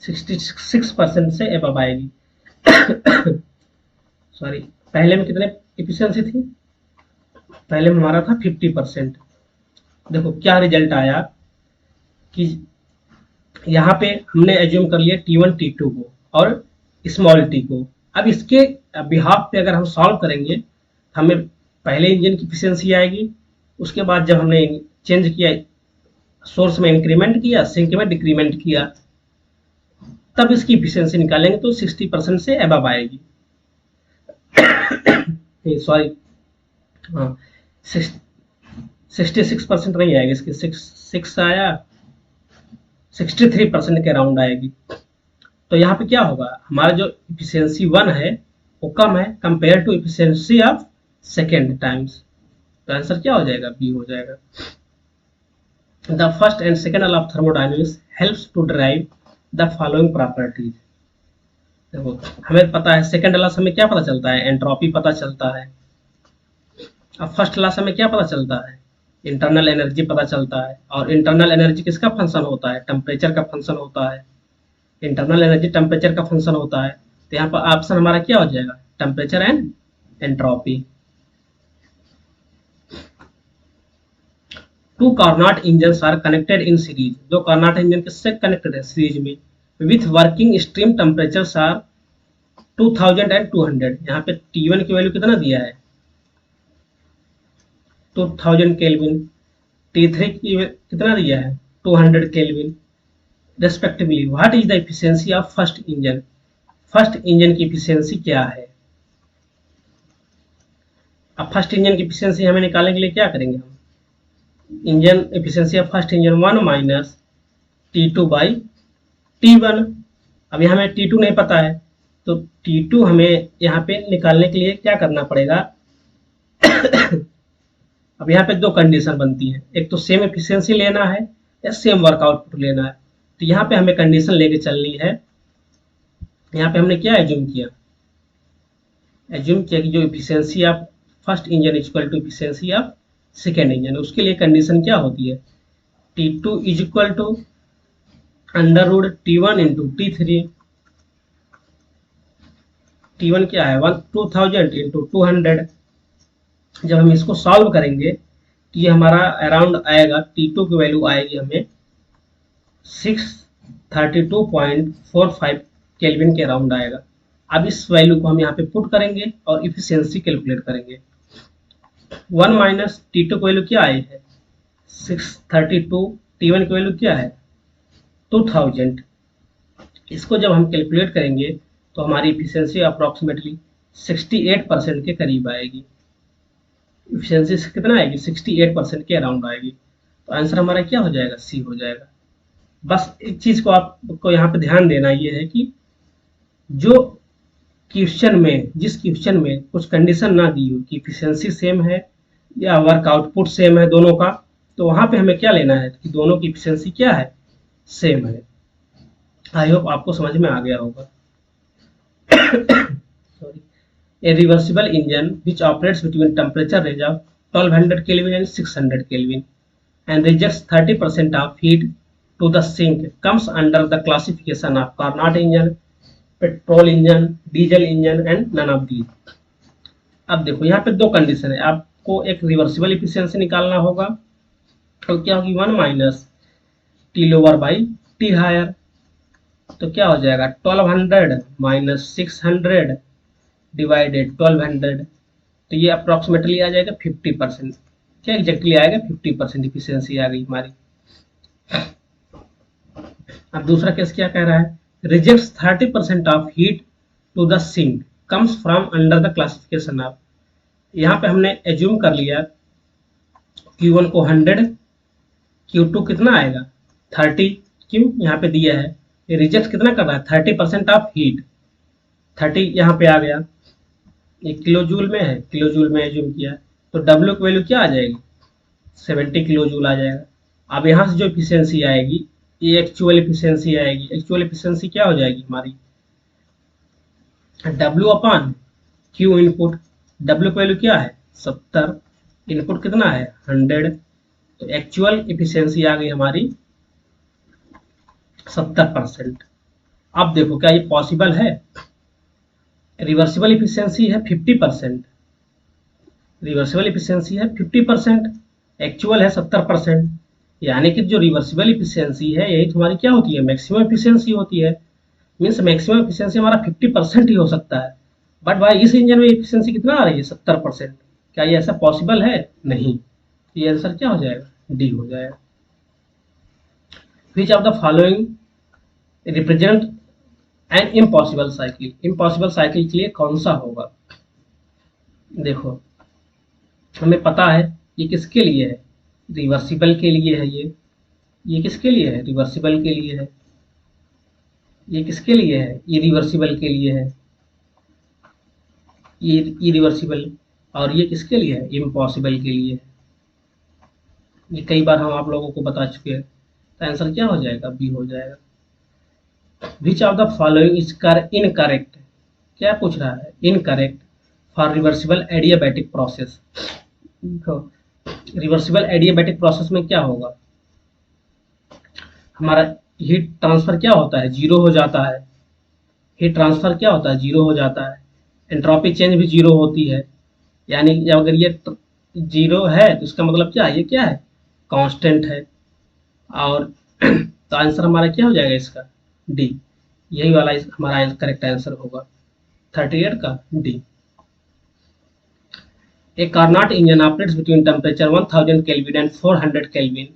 66% से एबव आएगी। सॉरी, पहले में कितने इफिशियंसी थी, पहले में हमारा था 50%। देखो क्या रिजल्ट आया कि यहाँ पे हमने एज्यूम कर लिया T1 T2 को और स्मॉल t को। अब इसके बिहाफ पे अगर हम सॉल्व करेंगे हमें पहले इंजन की इफिशियंसी आएगी, उसके बाद जब हमने चेंज किया, सोर्स में इंक्रीमेंट किया, सिंक में डिक्रीमेंट किया, तब इसकी इफिशियंसी निकालेंगे तो 60% से अबव आएगी। सॉरी, हाँ, 66% नहीं आएगी, इसकी 6 आया, 63% के अराउंड आएगी। तो यहाँ पे क्या होगा, हमारा जो इफिशियंसी 1 है वो कम है compare to efficiency of second times. तो आंसर क्या हो जाएगा, बी हो जाएगा। The first and second law of thermodynamics helps to derive the following properties. देखो हमें पता है सेकेंड लॉ से हमें क्या पता चलता है, एंट्रोपी पता चलता है। अब फर्स्ट लॉ से हमें क्या पता चलता है, इंटरनल एनर्जी पता चलता है। और इंटरनल एनर्जी किसका फंक्शन होता है, टेम्परेचर का फंक्शन होता है। इंटरनल एनर्जी टेम्परेचर का फंक्शन होता है। तो यहाँ पर ऑप्शन हमारा क्या हो जाएगा, temperature and entropy. Two Carnot engine are connected in series. दो कार्नोट इंजन किससे कनेक्टेड है, सीरीज में, with working stream temperature are 2000 and 200। यहाँ पे T1 की वैल्यू कितना दिया है, 2000 केल्विन, T3 की कितना दिया है, 200 kelvin respectively. What is the efficiency of first engine. First engine की इफिशियंसी क्या है। अब फर्स्ट इंजन की इफिशियंसी हमें निकालने के लिए क्या करेंगे हम, engine efficiency of first engine 1 minus T2 by T1। अब यहाँ हमें T2 नहीं पता है, तो T2 हमें यहाँ पे निकालने के लिए क्या करना पड़ेगा। अब यहाँ पे दो कंडीशन बनती है, एक तो सेम एफिशिएंसी लेना है या सेम वर्क आउटपुट लेना है। तो यहाँ पे हमें कंडीशन लेके चलनी है। यहाँ पे हमने क्या एज्यूम किया, कि जो efficiency of first engine equal to efficiency of second engine, उसके लिए कंडीशन क्या होती है, T2 is equal to under root T1 into T3। T1 क्या है 2000 इंटू 200। जब हम इसको सॉल्व करेंगे तो ये हमारा अराउंड आएगा, T2 की वैल्यू आएगी हमें 632.45 केल्विन के अराउंड आएगा। अब इस वैल्यू को हम यहाँ पे पुट करेंगे और इफिशियंसी कैलकुलेट करेंगे। 1 माइनस T2 की वैल्यू क्या आई है 632, T1 की वैल्यू क्या है 2000। इसको जब हम कैलकुलेट करेंगे तो हमारी इफिशियंसी अप्रॉक्सीमेटली 68% के करीब आएगी। इफिशियंसी कितना आएगी, 68% के अराउंड आएगी। तो आंसर हमारा क्या हो जाएगा, सी हो जाएगा। बस एक चीज को आपको यहाँ पे ध्यान देना ये है कि जो क्वेश्चन में, जिस क्वेश्चन में कुछ कंडीशन ना दी हो कि इफिशियंसी सेम है या वर्क आउटपुट सेम है दोनों का, तो वहां पे हमें क्या लेना है कि दोनों की इफिशियंसी क्या है, सेम है। आई होप आपको समझ में आ गया होगा। Sorry, a reversible engine which operates between temperature range of 1200 Kelvin and 600 Kelvin and rejects 30% of heat to the sink comes under the classification of Carnot engine, petrol engine, diesel engine and none of these। अब देखो यहाँ पे दो कंडीशन है, आपको एक रिवर्सिबल इफिशियंसी निकालना होगा, तो क्या होगी 1 minus T lower by T higher. तो क्या हो जाएगा 1200 माइनस 600 डिवाइडेड 1200। तो ये अप्रोक्सीमेटली आ जाएगा 50%। क्या एग्जैक्टली आएगा 50% इफिशियंसी आ गई हमारी। अब दूसरा केस क्या कह रहा है, rejects 30% of heat to the sink comes from under the classification of. यहाँ पे हमने एज्यूम कर लिया Q1 को 100, Q2 कितना आएगा 30, क्यों यहाँ पे दिया है, ये रिजेक्ट कितना कर रहा है 30% ऑफ हीट, 30 यहाँ पे आ गया, ये किलो जूल में है, किलो जूल में एज्यूम किया, तो W की वैल्यू क्या आ जाएगी 70 किलो जूल आ जाएगा। अब यहाँ से जो इफिशियंसी आएगी ये एक्चुअल इफिशियंसी आएगी। एक्चुअल इफिशियंसी क्या हो जाएगी हमारी W upon Q input. W की वैल्यू क्या है 70, इनपुट कितना है 100, तो एक्चुअल इफिशियंसी आ गई हमारी 70%। अब देखो क्या ये पॉसिबल है, रिवर्सिबल इफिशियंसी है 50%, रिवर्सिबल इफिशियंसी है 50%, एक्चुअल है 70%, यानी कि जो रिवर्सिबल इफिशियंसी है यही तुम्हारी क्या होती है, मैक्सिमम इफिशियंसी होती है। मीन्स मैक्सिमम इफिशियंसी हमारा 50% ही हो सकता है, बट भाई इस इंजन में इफिशियंसी कितना आ रही है 70%। क्या ये ऐसा पॉसिबल है? नहीं। ये आंसर क्या हो जाएगा? डी हो जाएगा। विच of the following represent an impossible cycle? Impossible cycle के लिए कौन सा होगा? देखो, हमें पता है ये किसके लिए है, रिवर्सिबल के लिए है। ये किसके लिए है? रिवर्सिबल के लिए है। ये किसके लिए है? ये रिवर्सिबल के लिए है। ये इरिवर्सिबल। और ये किसके लिए है? इम्पॉसिबल के लिए है। ये कई बार हम आप लोगों को बता चुके हैं। तो आंसर क्या हो जाएगा? बी हो जाएगा। विच of the following is incorrect? क्या पूछ रहा है? Incorrect for reversible adiabatic process. Reversible adiabatic process में क्या होगा? हमारा हीट ट्रांसफर क्या होता है? जीरो हो जाता है। हीट ट्रांसफर क्या होता है? जीरो हो जाता है। एंट्रोपी चेंज भी जीरो होती है। यानी जब अगर ये जीरो है तो इसका मतलब क्या है? ये क्या है? कांस्टेंट है। और तो आंसर हमारा क्या हो जाएगा इसका? डी। यही वाला हमारा करेक्ट आंसर होगा 38 का D. A Carnot engine operates between temperature 1000 Kelvin and 400 Kelvin.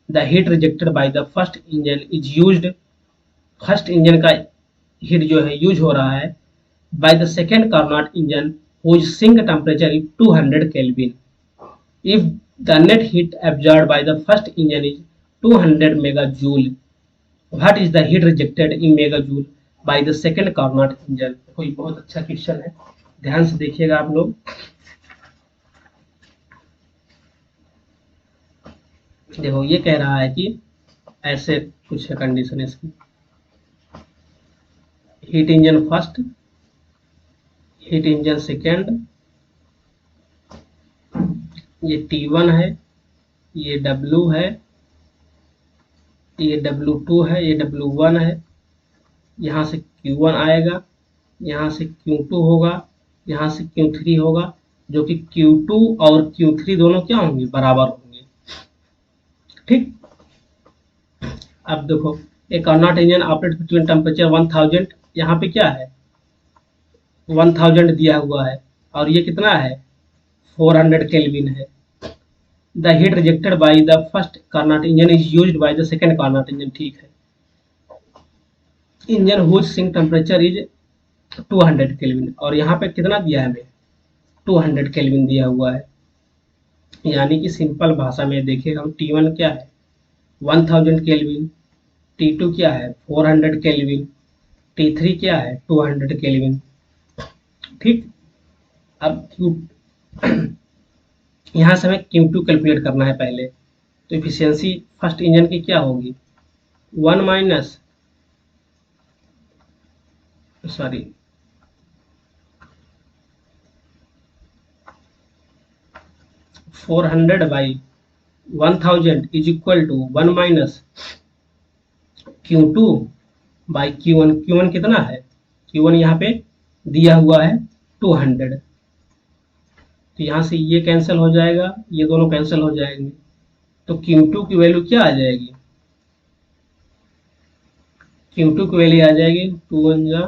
The heat rejected by the first engine is used. First engine का हीट जो है यूज हो रहा है by the second Carnot engine whose sink temperature is 200 Kelvin. If the net heat absorbed by the first engine is 200 megajoule, what is the heat rejected in megajoule by the second Carnot engine? कोई बहुत अच्छा क्वेश्चन है, ध्यान से देखिएगा आप लोग। देखो ये कह रहा है कि ऐसे कुछ है कंडीशन इसकी। Heat engine first, heat engine second, ये T1 है, ये W है, ये W2 है, ये W1 है। यहाँ से Q1 आएगा, यहाँ से Q2 होगा, यहाँ से Q3 होगा, जो कि Q2 और Q3 दोनों क्या होंगे? बराबर होंगे। ठीक। अब देखो, एक Carnot engine operate between temperature 1000, यहाँ पे क्या है? 1000 दिया हुआ है और ये कितना है? 400 केल्विन है। The heat rejected by the first Carnot engine is used by the second Carnot engine. ठीक है। Engine whose sink temperature is 200 kelvin और यहाँ पे कितना दिया है हमें? 200 केल्विन दिया हुआ है। यानी कि सिंपल भाषा में देखें हम, T1 क्या है? 1000 केल्विन, T2 क्या है? 400 केल्विन, T3 क्या है? 200 केल्विन। ठीक। अब Q यहाँ से हमें Q2 कैलकुलेट करना है पहले। तो इफिशियंसी फर्स्ट इंजन की क्या होगी? 1 minus, sorry, 400 by 1000 is equal to 1 minus Q2 by Q1। Q1 कितना है? Q1 यहाँ पे दिया हुआ है 200। तो यहाँ से ये कैंसिल हो जाएगा, ये दोनों कैंसिल हो जाएंगे। तो Q2 की वैल्यू क्या आ जाएगी? Q2 की वैल्यू आ जाएगी 2 1 जा,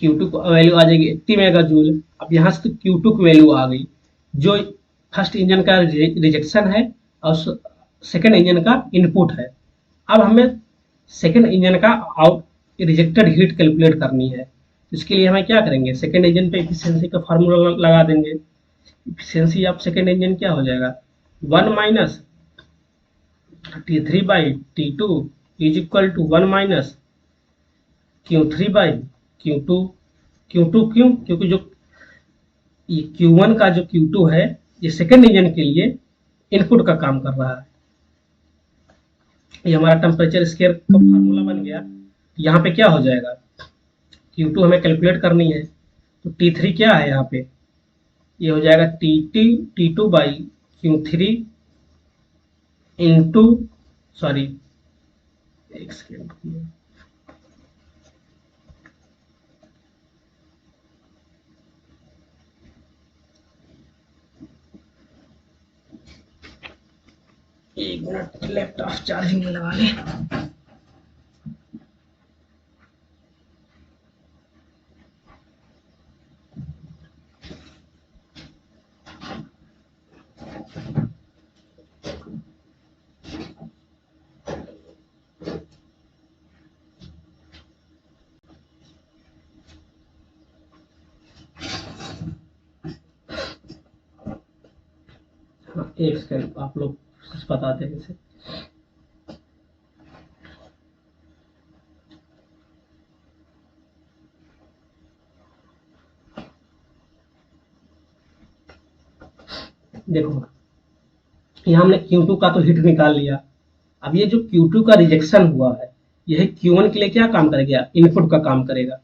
Q2 की वैल्यू आ जाएगी 80 मेगा जूल। अब यहाँ से तो Q2 की वैल्यू आ गई, जो फर्स्ट इंजन का रिजेक्शन है और सेकेंड इंजन का इनपुट है। अब हमें सेकेंड इंजन का आउट रिजेक्टेड हीट कैलकुलेट करनी है। इसके लिए हमें क्या करेंगे? सेकेंड इंजन पे इफिशियंसी का फार्मूला लगा देंगे। इफिशियंसी ऑफ सेकेंड इंजन क्या हो जाएगा? 1 minus T3 by T2 is equal to 1 minus Q3 by Q2। Q2 क्यों? क्योंकि जो ये Q1 का जो Q2 है, ये सेकेंड इंजन के लिए इनपुट का काम कर रहा है। ये हमारा टेम्परेचर स्केयर का फार्मूला बन गया। यहाँ पे क्या हो जाएगा? Q2 हमें कैलकुलेट करनी है, तो T3 क्या है यहाँ पे? ये हो जाएगा T2 by Q3 into, sorry, एक सेकेंड, एक मिनट, लैपटॉप चार्जिंग में लगा ले। एक सेकंड आप लोग कुछ बताते हैं इसे। देखो यहाँ हमने Q2 का तो हीट निकाल लिया। अब ये जो Q2 का रिजेक्शन हुआ है यह Q1 के लिए क्या काम करेगा, इनपुट का काम करेगा।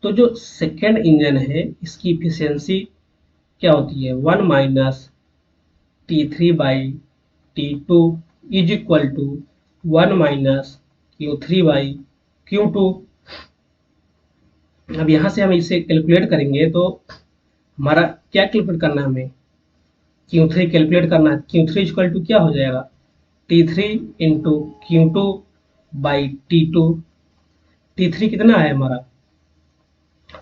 तो जो सेकेंड इंजन है इसकी इफिशियंसी क्या होती है, 1 minus T3/T2 is equal to 1 minus Q3/Q2। अब यहाँ से हम इसे कैलकुलेट करेंगे तो हमारा क्या कैलकुलेट करना है, हमें Q3 कैलकुलेट करना है। Q3 इक्वल टू क्या हो जाएगा, T3 इंटू Q2/T2। T3 कितना है हमारा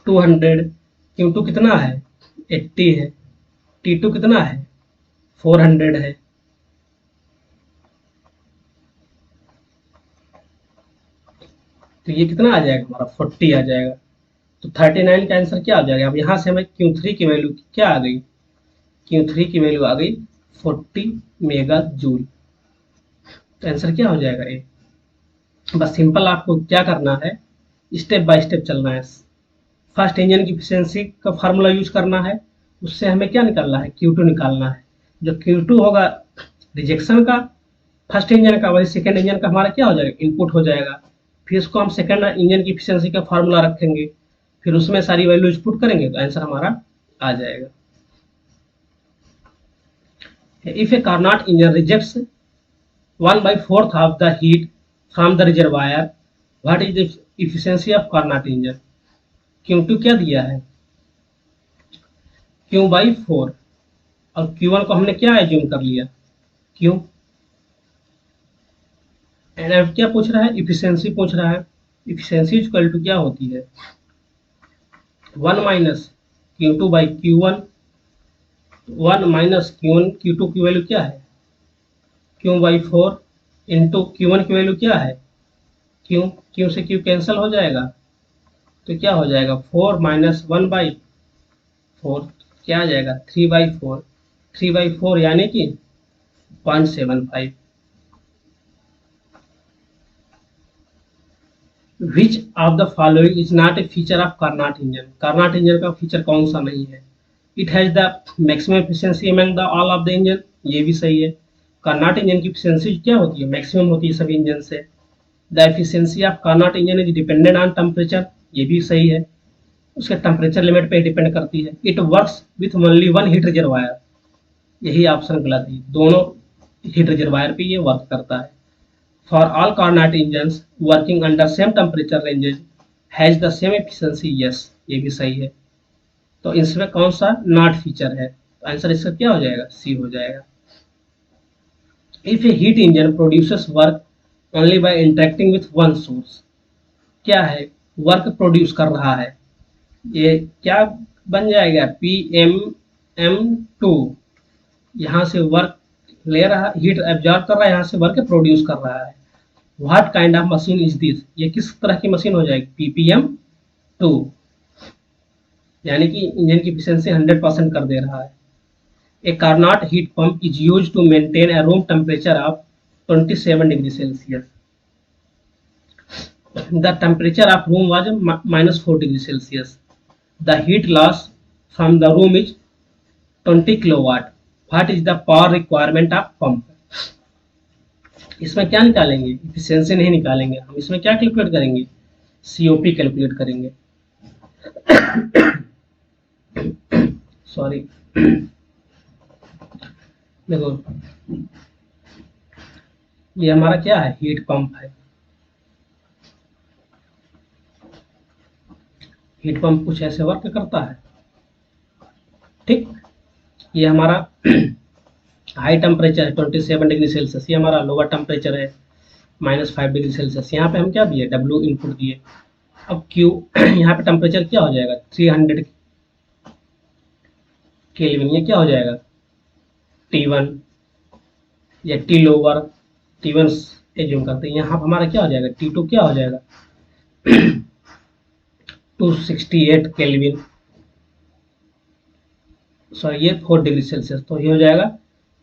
200, Q2 कितना है 80 है, T2 कितना है 400 है। तो ये कितना आ जाएगा हमारा 40 आ जाएगा। तो 39 का आंसर क्या आ जाएगा। अब यहाँ से हमें Q3 की वैल्यू क्या आ गई, Q3 की वैल्यू आ गई 40 मेगा जूल। तो आंसर क्या हो जाएगा ए। बस सिंपल आपको क्या करना है, स्टेप बाय स्टेप चलना है। फर्स्ट इंजन की एफिशिएंसी का फार्मूला यूज करना है, उससे हमें क्या निकालना है, Q2 निकालना है। जो Q2 होगा रिजेक्शन का फर्स्ट इंजन का, वही सेकंड इंजन का हमारा क्या हो जाएगा, इनपुट हो जाएगा। फिर उसको हम सेकंड इंजन की एफिशिएंसी का फार्मूला रखेंगे, फिर उसमें सारी वैल्यूज पुट करेंगे तो आंसर हमारा आ जाएगा। If A Carnot engine rejects 1/4 of the heat from the reservoir, what is the efficiency of Carnot engine. Q2 क्या दिया है Q/4 और Q1 को हमने क्या एज्यूम कर लिया Q। एंड अब क्या पूछ रहा है, इफिशियंसी पूछ रहा है। इफिशियंसी इक्वल टू क्या होती है 1 माइनस Q2/Q1, 1 माइनस Q2 की वैल्यू क्या है Q/4 इंटू Q1 की वैल्यू क्या है Q से Q कैंसिल हो जाएगा तो क्या हो जाएगा 4 माइनस 1/4 क्या आ जाएगा 3/4, 3/4 यानी कि 0.75। विच of the following is not a feature of Carnot engine. Carnot engine का फीचर कौन सा नहीं है। It has the maximum efficiency among the all of the engine, ये भी सही है। कार्नोट इंजन की एफिशिएंसी क्या होती है, मैक्सिमम होती है सभी इंजन से। The efficiency of Carnot engine is dependent on temperature, ये भी सही है, उसके टेम्परेचर लिमिट पे डिपेंड करती है। It works with only one heat reservoir, यही ऑप्शन गलत है, दोनों हीट रिजर्वायर पे ये वर्क करता है। For all Carnot engines working under same temperature ranges has the same efficiency, yes, ये भी सही है। तो इसमें कौन सा नॉट फीचर है, तो आंसर इसका क्या हो जाएगा, सी हो जाएगा। If a heat engine produces work only by interacting with one source, क्या है वर्क प्रोड्यूस कर रहा है, ये क्या बन जाएगा PM2। यहाँ से वर्क ले रहा, हीट एब्जॉर्ब कर रहा है, यहाँ से वर्क प्रोड्यूस कर रहा है। What kind of machine is this, ये किस तरह की मशीन हो जाएगी PPM2, यानी कि इंजन की एफिशिएंसी 100% कर दे रहा है। A Carnot heat pump is use to maintain a room temperature of 27 degree Celsius. The temperature of room was -4 degree Celsius. The heat loss from the room is 20 kilowatt. What is the power requirement of pump. इसमें क्या निकालेंगे, इफिशियंसी नहीं निकालेंगे हम, इसमें क्या कैलकुलेट करेंगे, COP कैलकुलेट करेंगे। सॉरी देखो ये हमारा क्या है, हीट पंप है। हीट पंप कुछ ऐसे वर्क करता है, ठीक। ये हमारा हाई टेम्परेचर है 27 डिग्री सेल्सियस, ये हमारा लोअर टेम्परेचर है -5 डिग्री सेल्सियस। यहाँ पे हम क्या दिए, W इनपुट दिए। अब Q यहाँ पे टेम्परेचर क्या हो जाएगा 300 केल्विन, ये क्या हो जाएगा T1 या T लोअर, T1 एज्यूम करते हैं। यहाँ हमारा क्या हो जाएगा T2 क्या हो जाएगा 268 केल्विन, सॉरी ये 4 डिग्री सेल्सियस, तो ये हो जाएगा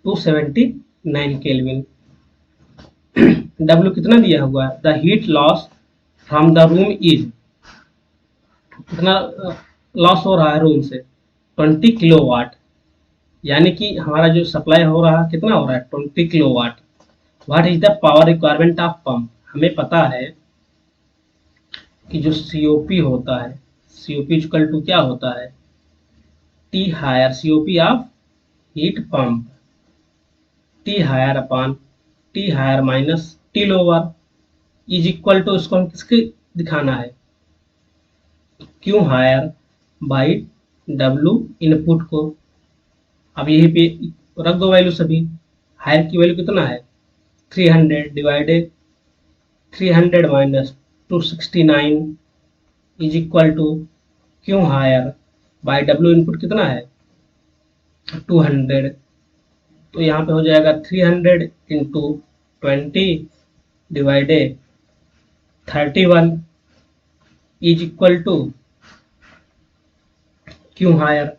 279 केल्विन। W कितना दिया हुआ है, the heat loss from the room is, कितना लॉस हो रहा है रूम से, 20 किलोवाट, यानी कि हमारा जो सप्लाई हो रहा है कितना हो रहा है, 20 kilowatt. What is the power requirement of pump, हमें पता है कि जो COP होता है, COP इक्वल टू क्या होता है, T higher COP of heat pump, T higher upon T higher minus T lower is equal to, इसको हम किसके दिखाना है, Q higher by W input को। अब यही पे रख दो वैल्यू सभी, हायर की वैल्यू कितना है 300 divided 300 minus 269 is equal to Q higher by W input कितना है 200, तो यहाँ पे हो जाएगा 300 into 20 divided 31 is equal to Q higher,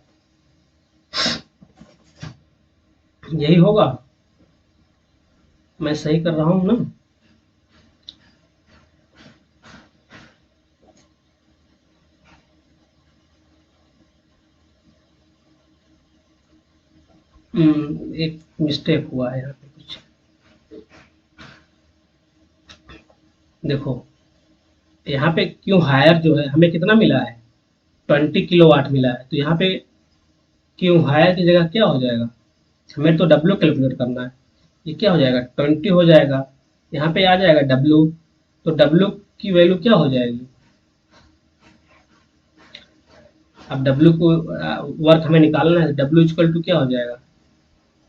यही होगा, मैं सही कर रहा हूं ना। एक मिस्टेक हुआ है यहाँ पे कुछ, देखो यहाँ पे क्यों हायर जो है हमें कितना मिला है 20 किलोवाट मिला है, तो यहाँ पे क्यों हायर की जगह क्या हो जाएगा, हमें तो W कैलकुलेट करना है, ये क्या हो जाएगा 20 हो जाएगा, यहाँ पे आ जाएगा W, तो W की वैल्यू क्या हो जाएगी, अब W को वर्क हमें निकालना है, W इक्वल टू क्या हो जाएगा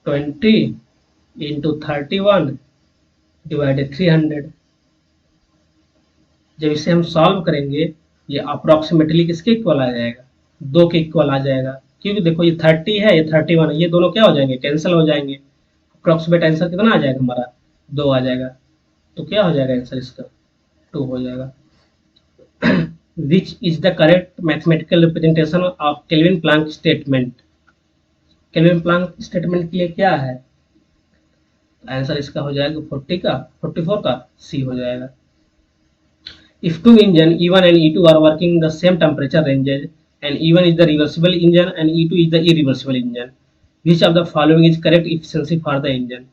20 इंटू 31 डिवाइडेड 300। जब इसे हम सॉल्व करेंगे ये अप्रोक्सीमेटली किसके इक्वल आ जाएगा, 2 के इक्वल आ जाएगा, क्योंकि देखो ये 30 है ये 31 है, ये दोनों क्या हो जाएंगे कैंसिल हो जाएंगे, अप्रोक्सीमेट आंसर कितना आ जाएगा हमारा 2 आ जाएगा, तो क्या हो जाएगा आंसर इसका 2 हो जाएगा। Which is the correct mathematical representation of Kelvin Planck statement, Kelvin Planck statement के लिए क्या है, आंसर इसका हो जाएगा 44 का सी हो जाएगा। If two engine E1 and E2 are working the same temperature ranges and E1 is the reversible engine and E2 is the irreversible engine, which of the following is correct efficiency for the engine।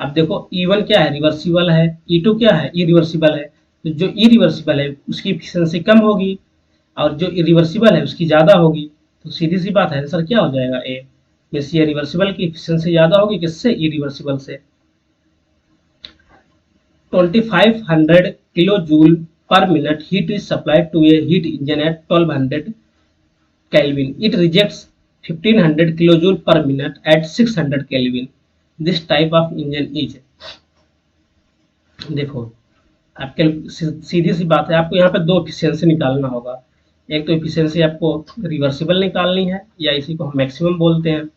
अब देखो E1 क्या है रिवर्सिबल है, E2 क्या है इरिवर्सिबल है, तो जो इरिवर्सिबल है उसकी एफिशिएंसी कम होगी और जो इरिवर्सिबल है उसकी ज़्यादा होगी, तो सीधी सी बात है आंसर क्या हो जाएगा ए, जैसे रिवर्सिबल की एफिशिएंसी ज़्यादा होगी किससे इरिवर्सिबल से। 2500 kilo joule per minute heat is supplied to a heat engine at 1200 Kelvin. It rejects 1500 kilojoule per minute at 600 Kelvin. This type of engine is, देखो आपके सीधी सी बात है, आपको यहाँ पे दो एफिशिएंसी निकालना होगा, एक तो एफिशिएंसी आपको रिवर्सिबल निकालनी है या इसी को हम मैक्सिमम बोलते हैं,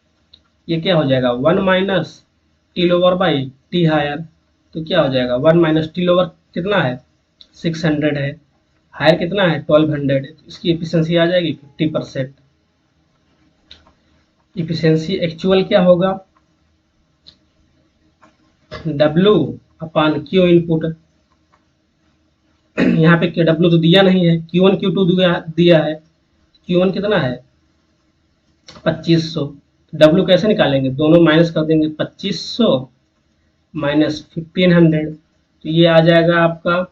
ये क्या हो जाएगा 1 minus T lower by T higher, तो क्या हो जाएगा 1 माइनस टी लोअर कितना है 600 है, हायर कितना है 1200, तो इसकी एफिशिएंसी आ जाएगी 50%। एफिशिएंसी एक्चुअल क्या होगा W अपान Q इनपुट, यहाँ पे W तो दिया नहीं है, Q1 Q2 दिया है, Q1 कितना है 2500, W कैसे निकालेंगे, दोनों माइनस कर देंगे 2500 माइनस 1500, तो ये आ जाएगा आपका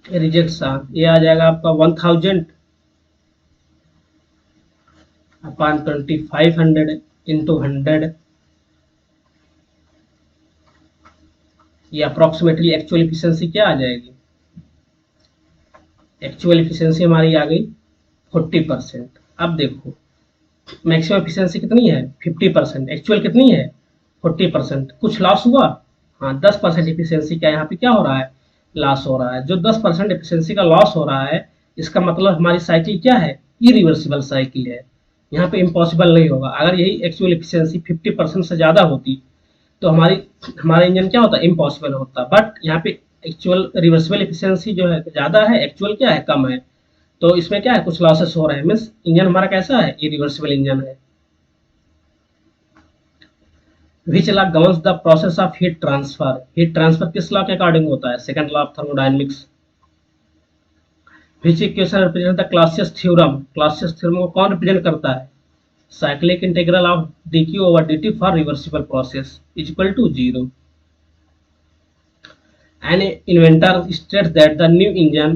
रिजेक्शन, ये आ जाएगा आपका 1000 अपान 2500 इंटू 100, ये अप्रोक्सीमेटली एक्चुअल एफिशिएंसी क्या आ जाएगी, एक्चुअल एफिशिएंसी हमारी आ गई 40%। अब देखो मैक्सिमम एफिशिएंसी कितनी है 50%, एक्चुअल कितनी है 40%, कुछ लॉस हुआ, हाँ 10% एफिशिएंसी का यहाँ पे क्या हो रहा है लॉस हो रहा है, जो 10% एफिशिएंसी का लॉस हो रहा है इसका मतलब हमारी साइकिल क्या है इरिवर्सिबल साइकिल है, यहाँ पे इम्पॉसिबल नहीं होगा, अगर यही एक्चुअल एफिशिएंसी 50% से ज़्यादा होती तो हमारा इंजन क्या होता इम्पॉसिबल होता, बट यहाँ पे एक्चुअल रिवर्सिबल एफिशिएंसी जो है ज़्यादा है, एक्चुअल क्या है कम है, तो इसमें क्या है कुछ लॉसेस हो रहे हैं, मीन्स इंजन हमारा कैसा है इरिवर्सिबल इंजन है। Which law governs the process of heat transfer, heat transfer किस लॉ के अकॉर्डिंग होता है, second law of thermodynamics. Which equation represent the Clausius theorem, Clausius theorem को कौन रिप्रेजेंट करता है, cyclic integral of dq over dt for reversible process is equal to 0. An inventor states that the new engine,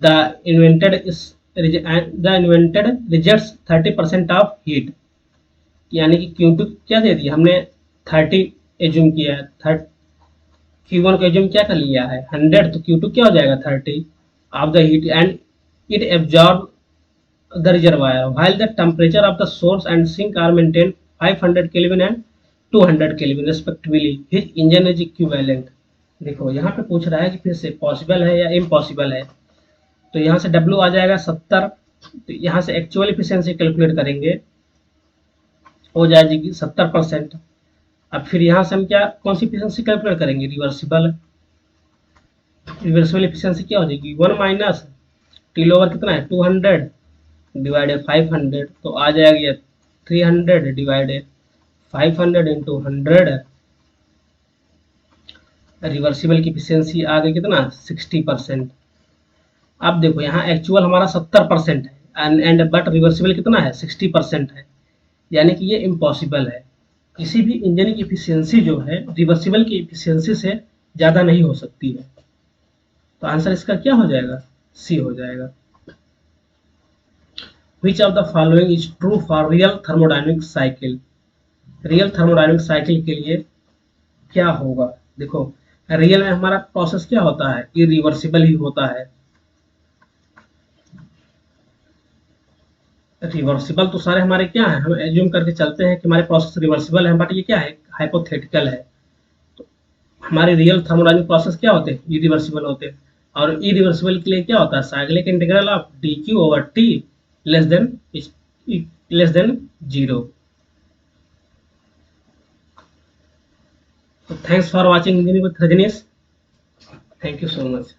the invented is the invented rejects 30% of heat, यानी कि Q2 क्या दे दिया हमने 30 एज्यूम किया है, Q1 को एज्यूम क्या कर लिया है 100, तो Q2 क्या हो जाएगा 30 of the heat and it absorb the reservoir while the temperature of the source and sink are maintained 500 Kelvin and 200 Kelvin respectively. His engine is equivalent. देखो यहाँ पे पूछ रहा है कि फिर से पॉसिबल है या इम्पॉसिबल है, तो यहाँ से W आ जाएगा 70, तो यहाँ से एक्चुअल इफिशियंसी कैलकुलेट करेंगे, हो जाएगी 70%। अब फिर यहाँ से हम क्या कौन सी इफिशियंसी कैलकुलेट करेंगे, रिवर्सिबल, रिवर्सिबल इफिशियंसी क्या हो जाएगी 1 माइनस टी ओवर कितना है 200 डिवाइडेड 500, तो आ जाएगा ये 300 डिवाइडेड 500 इंटू 100, रिवर्सिबल की इफिशियंसी आ गई कितना 60%। अब देखो यहाँ एक्चुअल हमारा 70% है एंड बट रिवर्सिबल कितना है 60% है, यानी कि ये इम्पॉसिबल है। किसी भी इंजन की इफिशियंसी जो है रिवर्सिबल की इफिशियंसी से ज़्यादा नहीं हो सकती है, तो आंसर इसका क्या हो जाएगा, सी हो जाएगा। Which of the following is true for real thermodynamic cycle, real thermodynamic cycle के लिए क्या होगा। देखो रियल में हमारा प्रोसेस क्या होता है, इरिवर्सिबल ही होता है। रिवर्सिबल तो सारे हमारे क्या है, हम एज्यूम करके चलते हैं कि हमारे प्रोसेस रिवर्सिबल है, बट ये क्या है हाइपोथेटिकल है। तो हमारे रियल थर्मोडायनेमिक प्रोसेस क्या होते हैं, इरिवर्सिबल होते हैं। और इरिवर्सिबल के लिए क्या होता है, cyclic integral of D Q over T less then 0। So thanks for watching Engineering with Rajneesh. Thank you so much.